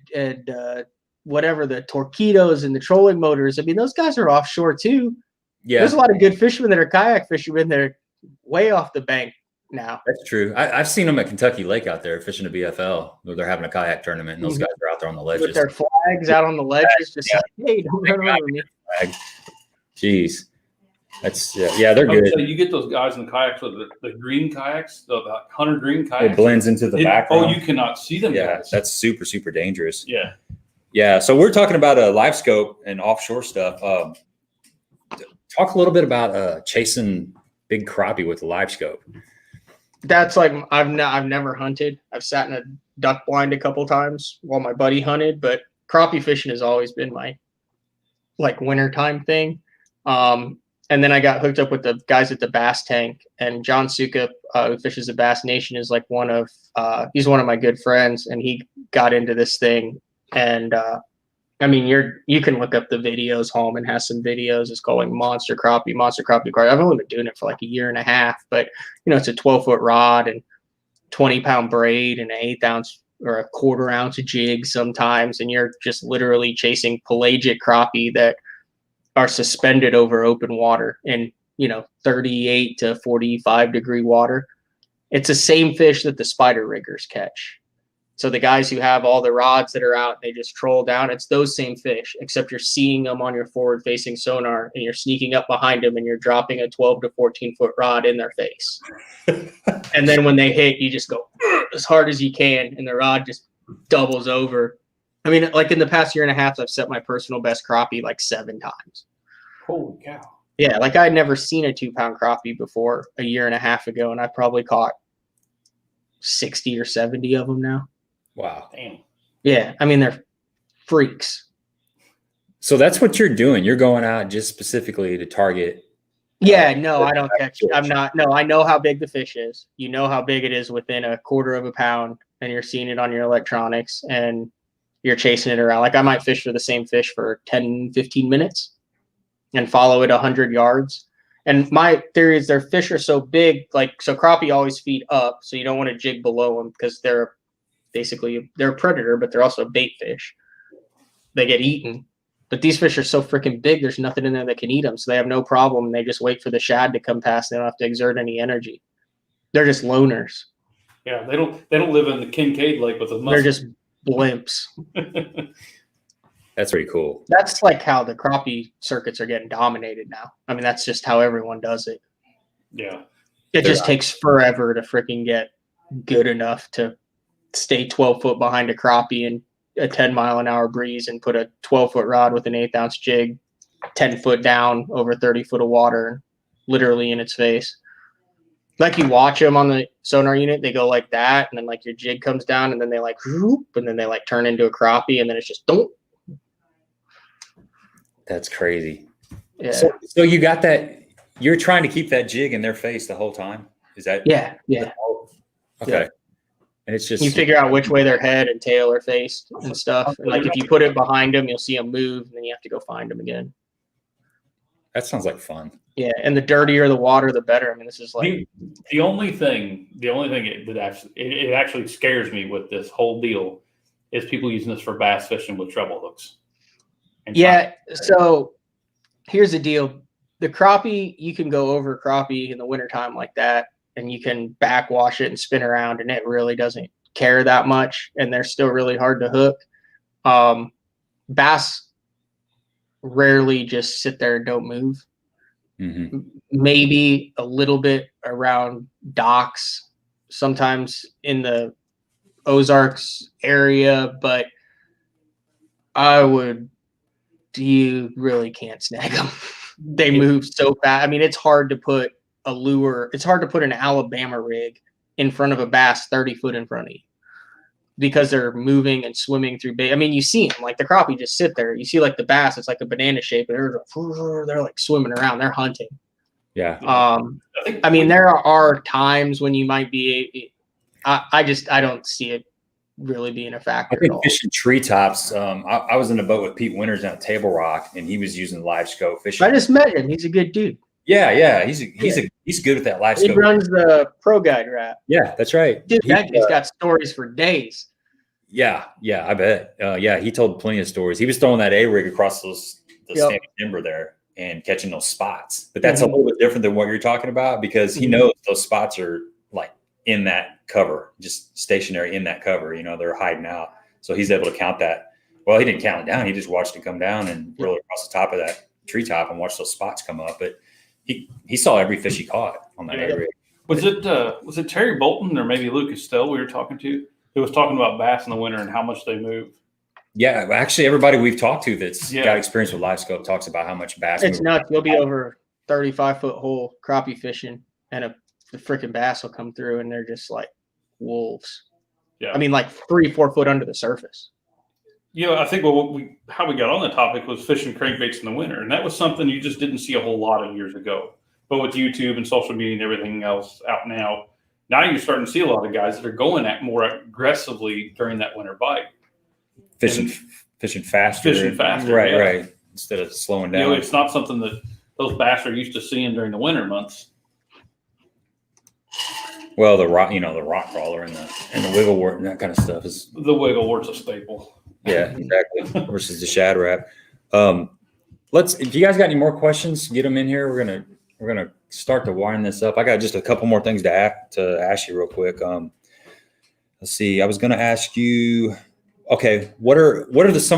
whatever, the torpedoes and the trolling motors. I mean, those guys are offshore too. Yeah. There's a lot of good fishermen that are kayak fishermen that are way off the bank now. That's true. I've seen them at Kentucky Lake out there fishing a BFL where they're having a kayak tournament and those guys are out there on the ledges. With their flags out on the ledges, just like, hey, don't run over me. Jeez. That's they're good. So you get those guys in the kayaks with the green kayaks, the hunter green kayaks. It blends into the background. Oh, you cannot see them. Yeah, guys. that's super, super dangerous. Yeah. Yeah. So we're talking about live scope and offshore stuff. Talk a little bit about chasing big crappie with a live scope. That's like I've never hunted. I've sat in a duck blind a couple times while my buddy hunted, but crappie fishing has always been my wintertime thing. And then I got hooked up with the guys at the Bass Tank, and John Sukup, who fishes the Bass Nation, is he's one of my good friends, and he got into this thing. And I mean, you can look up the videos. Holman has some videos. It's called Monster Crappie. I've only been doing it for like a year and a half, but it's a 12-foot rod and 20-pound braid and an 1/8 ounce or a 1/4 ounce jig sometimes, and you're just literally chasing pelagic crappie that are suspended over open water in 38 to 45 degree water. It's the same fish that the spider riggers catch. So the guys who have all the rods that are out, they just troll down. It's those same fish, except you're seeing them on your forward facing sonar and you're sneaking up behind them and you're dropping a 12 to 14 foot rod in their face. And then when they hit, you just go as hard as you can and the rod just doubles over. I mean, like in the past year and a half, I've set my personal best crappie like 7 times. Holy cow. Yeah, like I had never seen a 2-pound crappie before a year and a half ago, and I probably caught 60 or 70 of them now. Wow. Damn. Yeah, I mean, they're freaks. So that's what you're doing. You're going out just specifically to target. Yeah, no, I don't catch. I'm not. No, I know how big the fish is. You know how big it is within a 1/4 pound, and you're seeing it on your electronics, and you're chasing it around. Like I might fish for the same fish for 10, 15 minutes and follow it 100 yards. And my theory is their fish are so big, so crappie always feed up, so you don't want to jig below them because they're a predator, but they're also a bait fish. They get eaten. But these fish are so freaking big, there's nothing in there that can eat them, so they have no problem. They just wait for the shad to come past. They don't have to exert any energy. They're just loners. Yeah, they don't live in the Kincaid Lake with a muscle. They're just blimps. That's pretty cool. That's like how the crappie circuits are getting dominated now. I mean, that's just how everyone does it. Yeah. It just takes forever to freaking get good enough to stay 12 foot behind a crappie in a 10-mile-an-hour breeze and put a 12-foot rod with an 1/8 ounce jig 10 foot down over 30 foot of water, literally in its face. Like you watch them on the sonar unit, they go like that, and then like your jig comes down, and then they whoop, and then they turn into a crappie, and then it's just don't. That's crazy. Yeah. So you got that. You're trying to keep that jig in their face the whole time. Is that? Yeah. Okay. Yeah. And it's just you figure out which way their head and tail are faced and stuff. And like if you put it behind them, you'll see them move, and then you have to go find them again. That sounds like fun. Yeah, and the dirtier the water, the better. I mean, this is like the only thing that actually scares me with this whole deal is people using this for bass fishing with treble hooks. Yeah. So here's the deal. The crappie, you can go over crappie in the wintertime like that, and you can backwash it and spin around, and it really doesn't care that much, and they're still really hard to hook. Bass rarely just sit there and don't move. maybe a little bit around docks, sometimes in the Ozarks area, but you really can't snag them. They move so fast. I mean, it's hard to put an Alabama rig in front of a bass 30 foot in front of you because they're moving and swimming through bait. I mean, you see them, like the crappie just sit there. You see like the bass, it's like a banana shape. They're like swimming around. They're hunting. Yeah. I mean, there are times when you might be, I don't see it really being a factor. I think fishing treetops. I was in a boat with Pete Winters down at Table Rock, and he was using live scope fishing. I just met him. He's a good dude. Yeah. He's good with that live scope. He runs the Pro Guide Wrap. Yeah, that's right. Dude, that dude's got stories for days. Yeah, I bet. He told plenty of stories. He was throwing that A-rig across the standing timber there and catching those spots. But that's a little bit different than what you're talking about because he knows those spots are like in that cover, just stationary in that cover. They're hiding out. So he's able to count that. Well, he didn't count it down. He just watched it come down and roll across the top of that treetop and watch those spots come up. But he saw every fish he caught on that A-rig. Was it Terry Bolton or maybe Lucas Stell we were talking to? Who was talking about bass in the winter and how much they move? Yeah, actually, everybody we've talked to that's got experience with live scope talks about how much bass. It's nuts. You'll be over 35-foot hole crappie fishing, and the freaking bass will come through, and they're just like wolves. Yeah, I mean, like 3-4 foot under the surface. I think how we got on the topic was fishing crankbaits in the winter, and that was something you just didn't see a whole lot of years ago. But with YouTube and social media and everything else out now you're starting to see a lot of guys that are going at more aggressively during that winter bite. Fishing faster. Right. Instead of slowing down. It's not something that those bass are used to seeing during the winter months. Well, the rock crawler and the wiggle wort and that kind of stuff is. The wiggle wort's a staple. Yeah, exactly. Versus the shad wrap. If you guys got any more questions, get them in here. We're gonna start to wind this up. I got just a couple more things to ask you real quick. Let's see. I was gonna ask you. Okay, what are this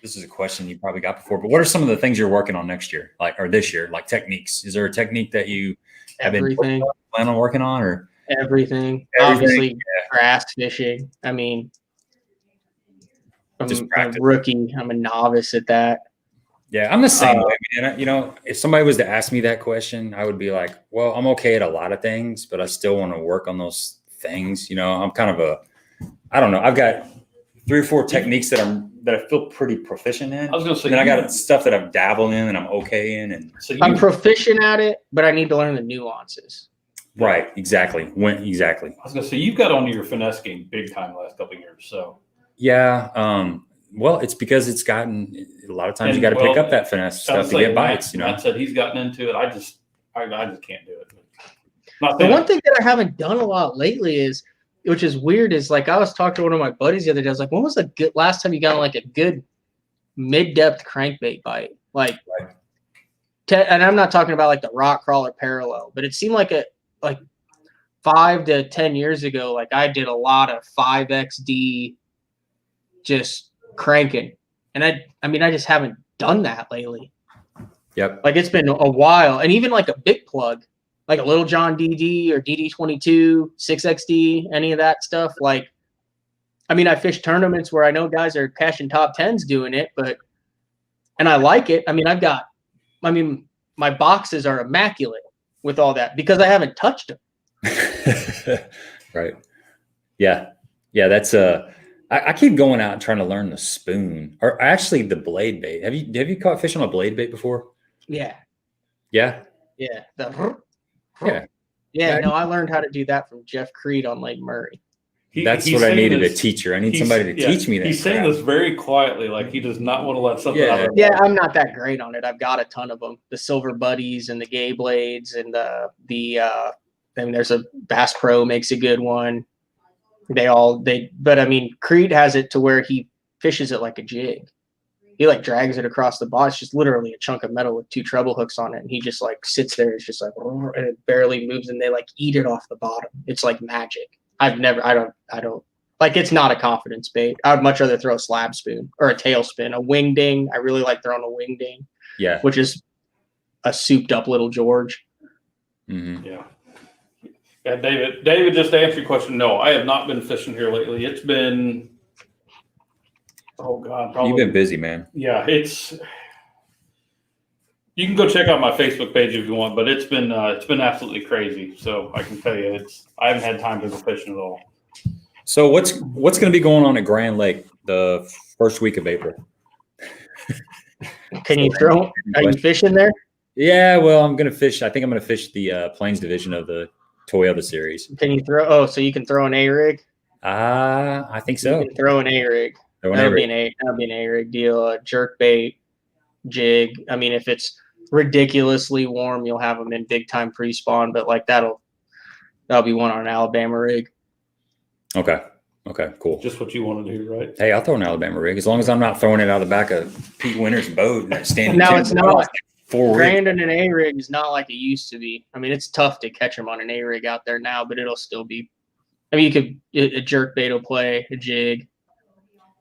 is a question you probably got before, but what are some of the things you're working on next year, or this year, like techniques? Is there a technique that you have been plan on working on, or everything? Obviously, grass fishing. I mean, I'm a rookie. I'm a novice at that. Yeah, I'm the same way, man. If somebody was to ask me that question, I would be like, well, I'm okay at a lot of things, but I still want to work on those things. I'm kind of I don't know. I've got 3 or 4 techniques that I feel pretty proficient in. I was going to say, and I got stuff that I'm dabbling in and I'm okay in. And so I'm proficient at it, but I need to learn the nuances. Right. Exactly. Exactly. I was going to say, you've got onto your finesse game big time the last couple of years. So yeah. Well, it's because it's gotten a lot of times you got to pick up that finesse stuff to get bites. Matt said he's gotten into it. I just can't do it. The one thing that I haven't done a lot lately is, which is weird, is like I was talking to one of my buddies the other day. I was like, when was the last time you got like a good mid-depth crankbait bite? Like, and I'm not talking about like the rock crawler parallel, but it seemed like 5 to 10 years ago, like I did a lot of 5XD just cranking. And I just haven't done that lately. Yep. Like it's been a while. And even like a big plug, like a Little John DD or DD22, 6XD, any of that stuff. Like, I fish tournaments where I know guys are cashing top 10s doing it, and I like it. My boxes are immaculate with all that because I haven't touched them. Right. Yeah. Yeah. That's I keep going out and trying to learn the spoon or actually the blade bait. Have you caught fish on a blade bait before? Yeah. Yeah. Yeah. Yeah. No, I learned how to do that from Jeff Creed on Lake Murray. That's what I needed, a teacher. I need somebody to teach me that. He's saying this very quietly, like he does not want to let something out. Yeah, I'm not that great on it. I've got a ton of them. The Silver Buddies and the Gay Blades and then there's a Bass Pro makes a good one. But Creed has it to where he fishes it like a jig. He like drags it across the bottom. It's just literally a chunk of metal with 2 treble hooks on it. And he just like sits there. It's just like, and it barely moves. And they like eat it off the bottom. It's like magic. I don't like, it's not a confidence bait. I would much rather throw a slab spoon or a tailspin, a wing ding. I really like throwing a wing ding. Yeah. Which is a souped up little George. Mm-hmm. Yeah. Yeah, David, just to answer your question, no, I have not been fishing here lately. It's been, oh God, probably. You've been busy, man. Yeah, you can go check out my Facebook page if you want, but it's been absolutely crazy. So I can tell you, I haven't had time to go fishing at all. So what's going to be going on at Grand Lake the first week of April? Are you fishing there? Yeah, well, I'm going to fish. I think I'm going to fish the Plains division of the Toyota series. Can you throw? Oh, so you can throw an A-rig? I think so. You can throw an A-rig. That'll be an A-rig deal. A jerk bait, jig. I mean, if it's ridiculously warm, you'll have them in big time pre-spawn, but like that'll be one on an Alabama rig. Okay, cool. Just what you want to do, right? Hey, I'll throw an Alabama rig as long as I'm not throwing it out of the back of Pete Winter's boat. Now it's not. Grand and an A-rig is not like it used to be. I mean, it's tough to catch them on an A-rig out there now, but it'll still be. I mean, a jerk bait will play, a jig,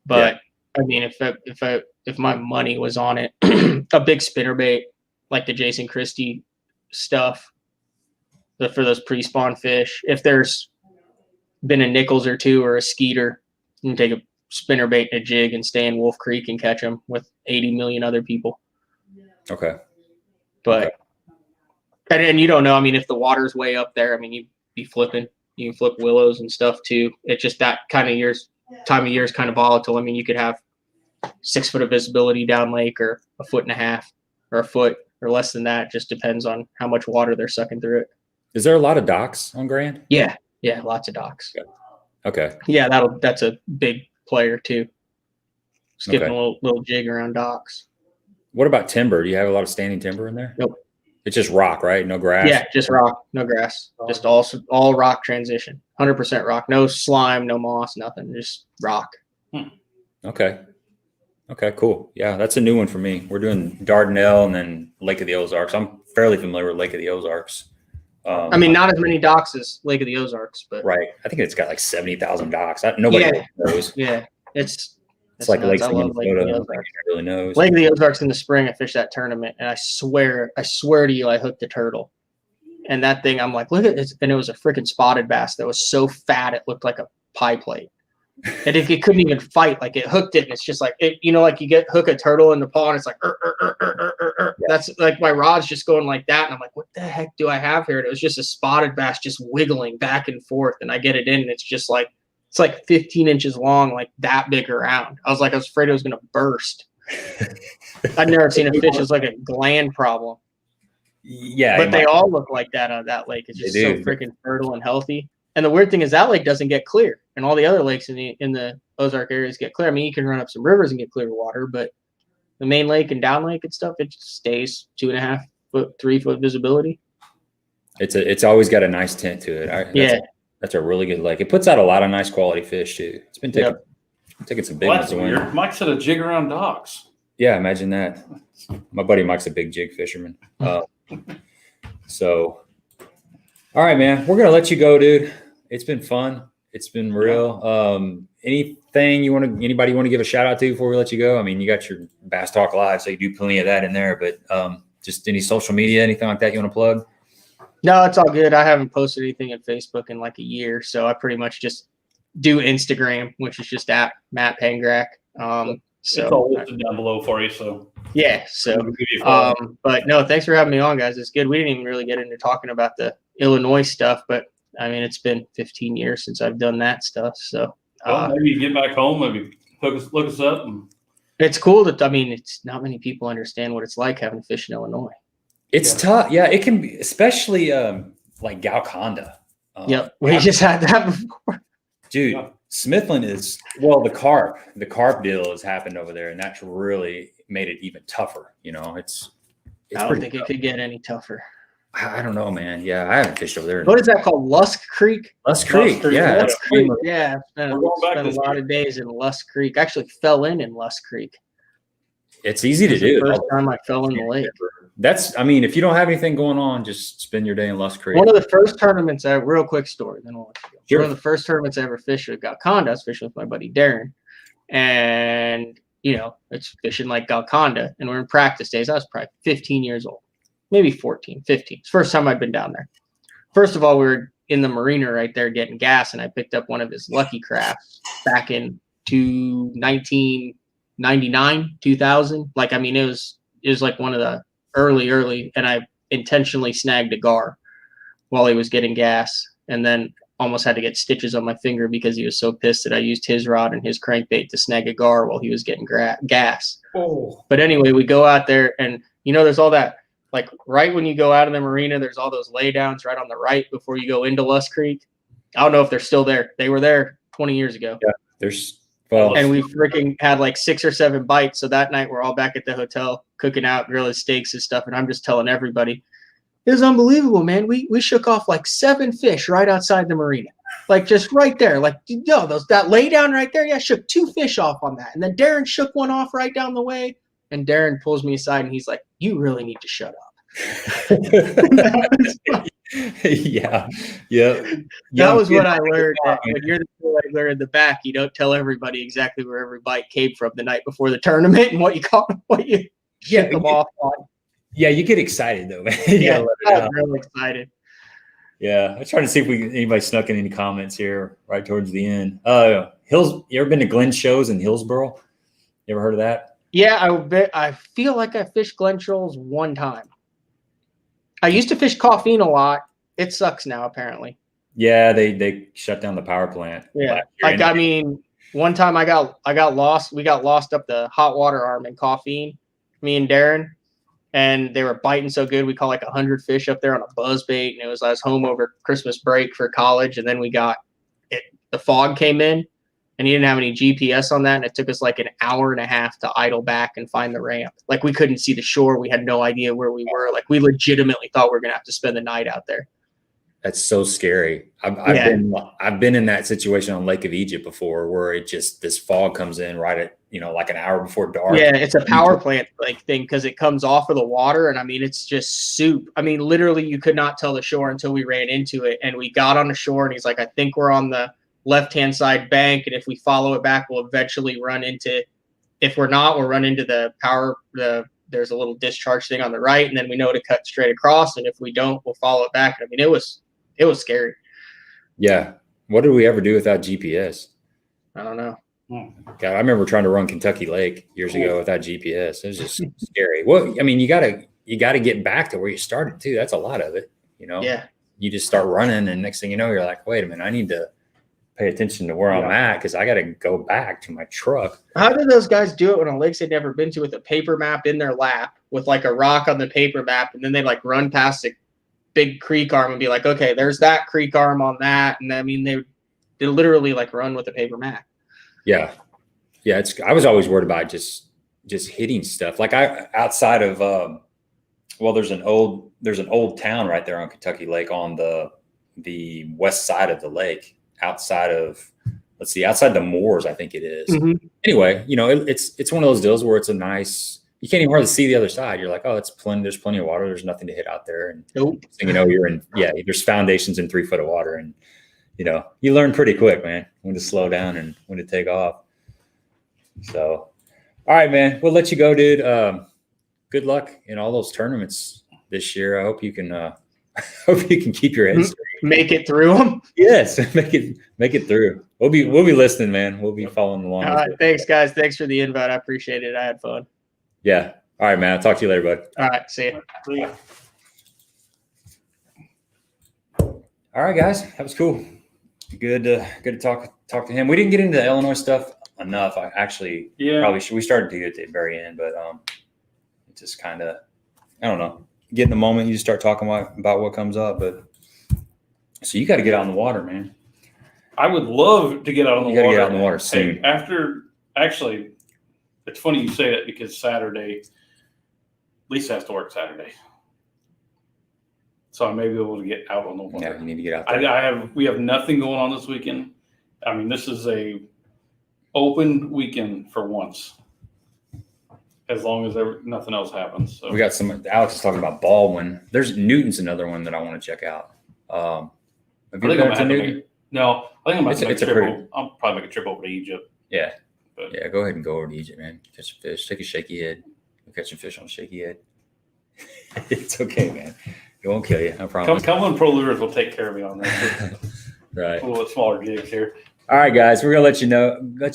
but I mean, if my money was on it, a big spinner bait like the Jason Christie stuff, for those pre-spawn fish. If there's been a Nichols or two or a Skeeter, you can take a spinner bait and a jig and stay in Wolf Creek and catch them with 80 million other people. Okay. But and you don't know. I mean, if the water's way up there, I mean, you'd be flipping. You can flip willows and stuff too. It's just that time of year is kind of volatile. I mean, you could have 6 foot of visibility down lake, or 1.5 foot, or a foot, or less than that. Just depends on how much water they're sucking through it. Is there a lot of docks on Grand? Yeah, lots of docks. Okay. Yeah, that's a big player too. Skipping a little jig around docks. What about timber? Do you have a lot of standing timber in there? Nope. It's just rock, right? No grass? Yeah, just rock, no grass. Just all rock transition. 100% rock. No slime, no moss, nothing. Just rock. Okay, cool. Yeah, that's a new one for me. We're doing Dardanelle and then Lake of the Ozarks. I'm fairly familiar with Lake of the Ozarks. I mean, not as many docks as Lake of the Ozarks, but right. I think it's got like 70,000 docks. Nobody knows. Yeah, it's like nuts. Lake Minnesota. Nobody really knows. Lake of the Ozarks in the spring, I fished that tournament, and I swear to you, I hooked a turtle. And that thing, I'm like, look at this. And it was a freaking spotted bass that was so fat it looked like a pie plate. And it couldn't even fight. Like, it hooked it, and it's just like, like you hook a turtle in the paw, and it's like, That's like my rod's just going like that. And I'm like, what the heck do I have here? And it was just a spotted bass just wiggling back and forth. And I get it in, and it's like 15 inches long, like that big around. I was afraid it was going to burst. I'd never seen a fish as like a gland problem. Yeah. But they all look like that on that lake. It's just so freaking fertile and healthy. And the weird thing is that lake doesn't get clear. And all the other lakes in the Ozark areas get clear. I mean, you can run up some rivers and get clear water, but the main lake and down lake and stuff, it just stays 2.5 foot, 3 foot visibility. It's always got a nice tint to it. That's a really good lake. It puts out a lot of nice quality fish too. It's been taking some big ones to win. Mike said a jig around docks. Yeah, imagine that. My buddy Mike's a big jig fisherman. So, all right, man, we're gonna let you go, dude. It's been fun. It's been real. Anything anybody you want to give a shout out to before we let you go? I mean, you got your Bass Talk Live, so you do plenty of that in there, but just any social media, anything like that you want to plug? No, it's all good. I haven't posted anything on Facebook in like a year, so I pretty much just do Instagram, which is just at Matt Pangrac. It's all listed down below for you. So yeah. So, but no, thanks for having me on, guys. It's good. We didn't even really get into talking about the Illinois stuff, but I mean, it's been 15 years since I've done that stuff. So maybe you get back home, maybe look us up. It's cool that, I mean, it's not many people understand what it's like having to fish in Illinois. It's tough. Yeah, it can be, especially like Galconda. We just had that before. Dude, Smithland is, the carp deal has happened over there, and that's really made it even tougher. It's I don't think it could get any tougher. I don't know, man. Yeah, I haven't fished over there. What is that called? Lusk Creek? Lusk Creek. Yeah. Lusk Creek. Yeah. Spent a lot of days in Lusk Creek. Actually fell in Lusk Creek. It's easy to do. The first time I fell in the lake. If you don't have anything going on, just spend your day in Lusk Creek. One of the first tournaments, real quick story, then I'll let you go. Sure. One of the first tournaments I ever fished with Galconda, I was fishing with my buddy Darren. And, it's fishing like Galconda. And we're in practice days. I was probably 15 years old. maybe 14, 15. It's the first time I'd been down there. First of all, we were in the marina right there getting gas, and I picked up one of his Lucky Crafts back in 1999, 2000. Like, I mean, it was like one of the early, and I intentionally snagged a gar while he was getting gas, and then almost had to get stitches on my finger because he was so pissed that I used his rod and his crankbait to snag a gar while he was getting gas. Oh. But anyway, we go out there, and there's all that, like right when you go out of the marina, there's all those laydowns right on the right before you go into Lust Creek. I don't know if they're still there. They were there 20 years ago. Yeah, and we freaking had like 6 or 7 bites. So that night we're all back at the hotel cooking out, grilling steaks and stuff, and I'm just telling everybody, it was unbelievable, man. We shook off like 7 fish right outside the marina, like just right there. Like, that lay down right there. Yeah, shook 2 fish off on that, and then Darren shook one off right down the way. And Darren pulls me aside and he's like, "You really need to shut up." Yeah. That was what I learned. When you're the bootlegger in the back, you don't tell everybody exactly where every bite came from the night before the tournament and what you shook them off on. Yeah, you get excited though, man. Yeah, I was really excited. Yeah, I'm trying to see if anybody snuck in any comments here right towards the end. You ever been to Glenn shows in Hillsboro? You ever heard of that? Yeah, I feel like I fished Glen Shoals one time. I used to fish Coffeen a lot. It sucks now, apparently. Yeah, they shut down the power plant. Yeah, one time I got lost. We got lost up the hot water arm in Coffeen, me and Darren, and they were biting so good. We caught like 100 fish up there on a buzz bait, and I was home over Christmas break for college, and then the fog came in. And he didn't have any GPS on that, and it took us like an hour and a half to idle back and find the ramp. Like, we couldn't see the shore. We had no idea where we were. Like, we legitimately thought we were gonna have to spend the night out there. That's so scary. I've been in that situation on Lake of Egypt before, where this fog comes in right at like an hour before dark. Yeah, it's a power plant thing because it comes off of the water, and I mean it's just soup. I mean, literally, you could not tell the shore until we ran into it, and we got on the shore, and he's like, "I think we're on the left-hand side bank, and if we follow it back, we'll eventually run into, if we're not, we'll run into there's a little discharge thing on the right, and then we know to cut straight across, and if we don't, we'll follow it back." I mean, it was scary. Yeah. What did we ever do without GPS? I don't know. God, I remember trying to run Kentucky Lake years ago without GPS. It was just scary. Well, I mean, you gotta get back to where you started too. That's a lot of it, Yeah. You just start running, and next thing you know, you're like, wait a minute, I need to pay attention to where I'm at because I got to go back to my truck. How did those guys do it on a lakes they'd never been to with a paper map in their lap with like a rock on the paper map, and then they like run past a big creek arm and be like, okay, there's that creek arm on that, and I mean they literally like run with a paper map. Yeah. I was always worried about just hitting stuff. Like outside of there's an old town right there on Kentucky Lake on the west side of the lake. Outside the moors, I think it is. Mm-hmm. Anyway, it's one of those deals where it's a nice, you can't even hardly see the other side. You're like, oh, there's plenty of water. There's nothing to hit out there. And nope. You're in, there's foundations in 3 foot of water. And, you learn pretty quick, man, when to slow down and when to take off. So, all right, man, we'll let you go, dude. Good luck in all those tournaments this year. I hope you can, keep your head straight. Make it through them. Yes, make it through. We'll be listening, man. We'll be following along. All right, thanks, guys. Thanks for the invite. I appreciate it. I had fun. Yeah. All right, man. I'll talk to you later, bud. All right, see you. All right, guys. That was cool. Good to talk to him. We didn't get into the Illinois stuff enough. I actually probably should. We started to get to the very end, but it just kind of, I don't know. Get in the moment, you just start talking about what comes up. But so you got to get out in the water, man. I would love to get out on the water. You got to get out in the water soon. Actually, it's funny you say that because Saturday, Lisa has to work Saturday, so I may be able to get out on the water. Yeah, you need to get out there. We have nothing going on this weekend. I mean, this is a open weekend for once. As long as nothing else happens. So. We got Alex is talking about Baldwin. There's Newton's another one that I want to check out. Have you been to Newton? No, I think I'm going to make a trip. I'll probably make a trip over to Egypt. Yeah. Yeah, go ahead and go over to Egypt, man. Catch some fish. Take a shaky head. We'll catch some fish on a shaky head. It's okay, man. It won't kill you. I promise. Cumberland Pro Lures will take care of me on that. Right. A little bit smaller jigs here. All right, guys. We're gonna let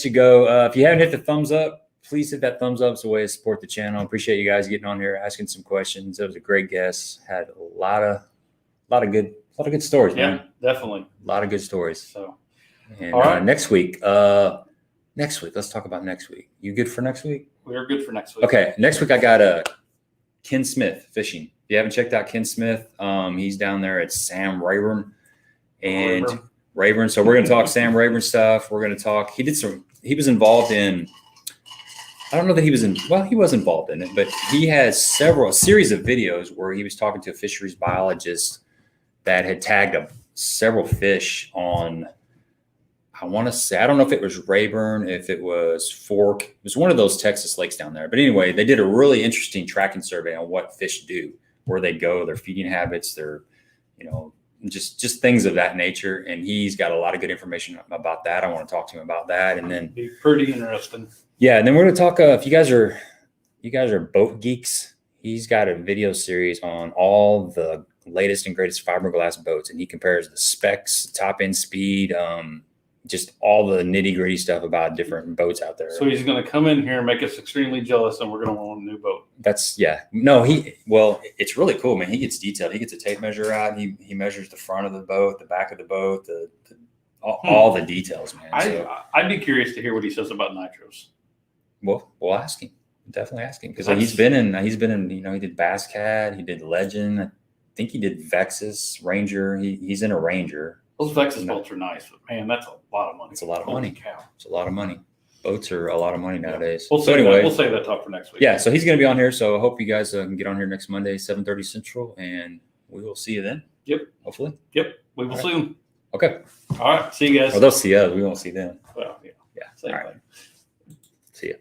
you go. If you haven't hit the thumbs up, please hit that thumbs up. It's a way to support the channel. Appreciate you guys getting on here, asking some questions. It was a great guest. Had a lot of good stories, man. Yeah, definitely. A lot of good stories. So, and all right. Next week, let's talk about next week. You good for next week? We're good for next week. Okay. Next week, I got Ken Smith fishing. If you haven't checked out Ken Smith, he's down there at Sam Rayburn and Rayburn. So we're going to talk Sam Rayburn stuff. We're going to talk, he was involved in, I don't know that he was involved in it, but he has a series of videos where he was talking to a fisheries biologist that had tagged several fish on, I want to say, I don't know if it was Rayburn, if it was Fork. It was one of those Texas lakes down there. But anyway, they did a really interesting tracking survey on what fish do, where they go, their feeding habits, their, just things of that nature. And he's got a lot of good information about that. I want to talk to him about that. And then be pretty interesting. Yeah. And then we're going to talk, if you guys are boat geeks, he's got a video series on all the latest and greatest fiberglass boats. And he compares the specs, top end speed, just all the nitty gritty stuff about different boats out there. So he's going to come in here and make us extremely jealous, and we're going to want a new boat. It's really cool, man. He gets detailed. He gets a tape measure out. He measures the front of the boat, the back of the boat, all the details, man. I'd be curious to hear what he says about nitros. Well, we'll ask him. Definitely ask him, because he's been in, he did Bass Cat, he did Legend. I think he did Vexus, Ranger. He's in a Ranger. Those Vexus boats are nice, but man, that's a lot of money. It's a lot of Holy money. Cow. It's a lot of money. Boats are a lot of money nowadays. We'll save that talk for next week. Yeah, so he's going to be on here. So I hope you guys can get on here next Monday, 7:30 Central, and we will see you then. Yep. Hopefully. Yep. We will see them. Okay. All right. See you guys. Well, they'll see us. We won't see them. Well, yeah. Yeah. Same All right. thing. See ya.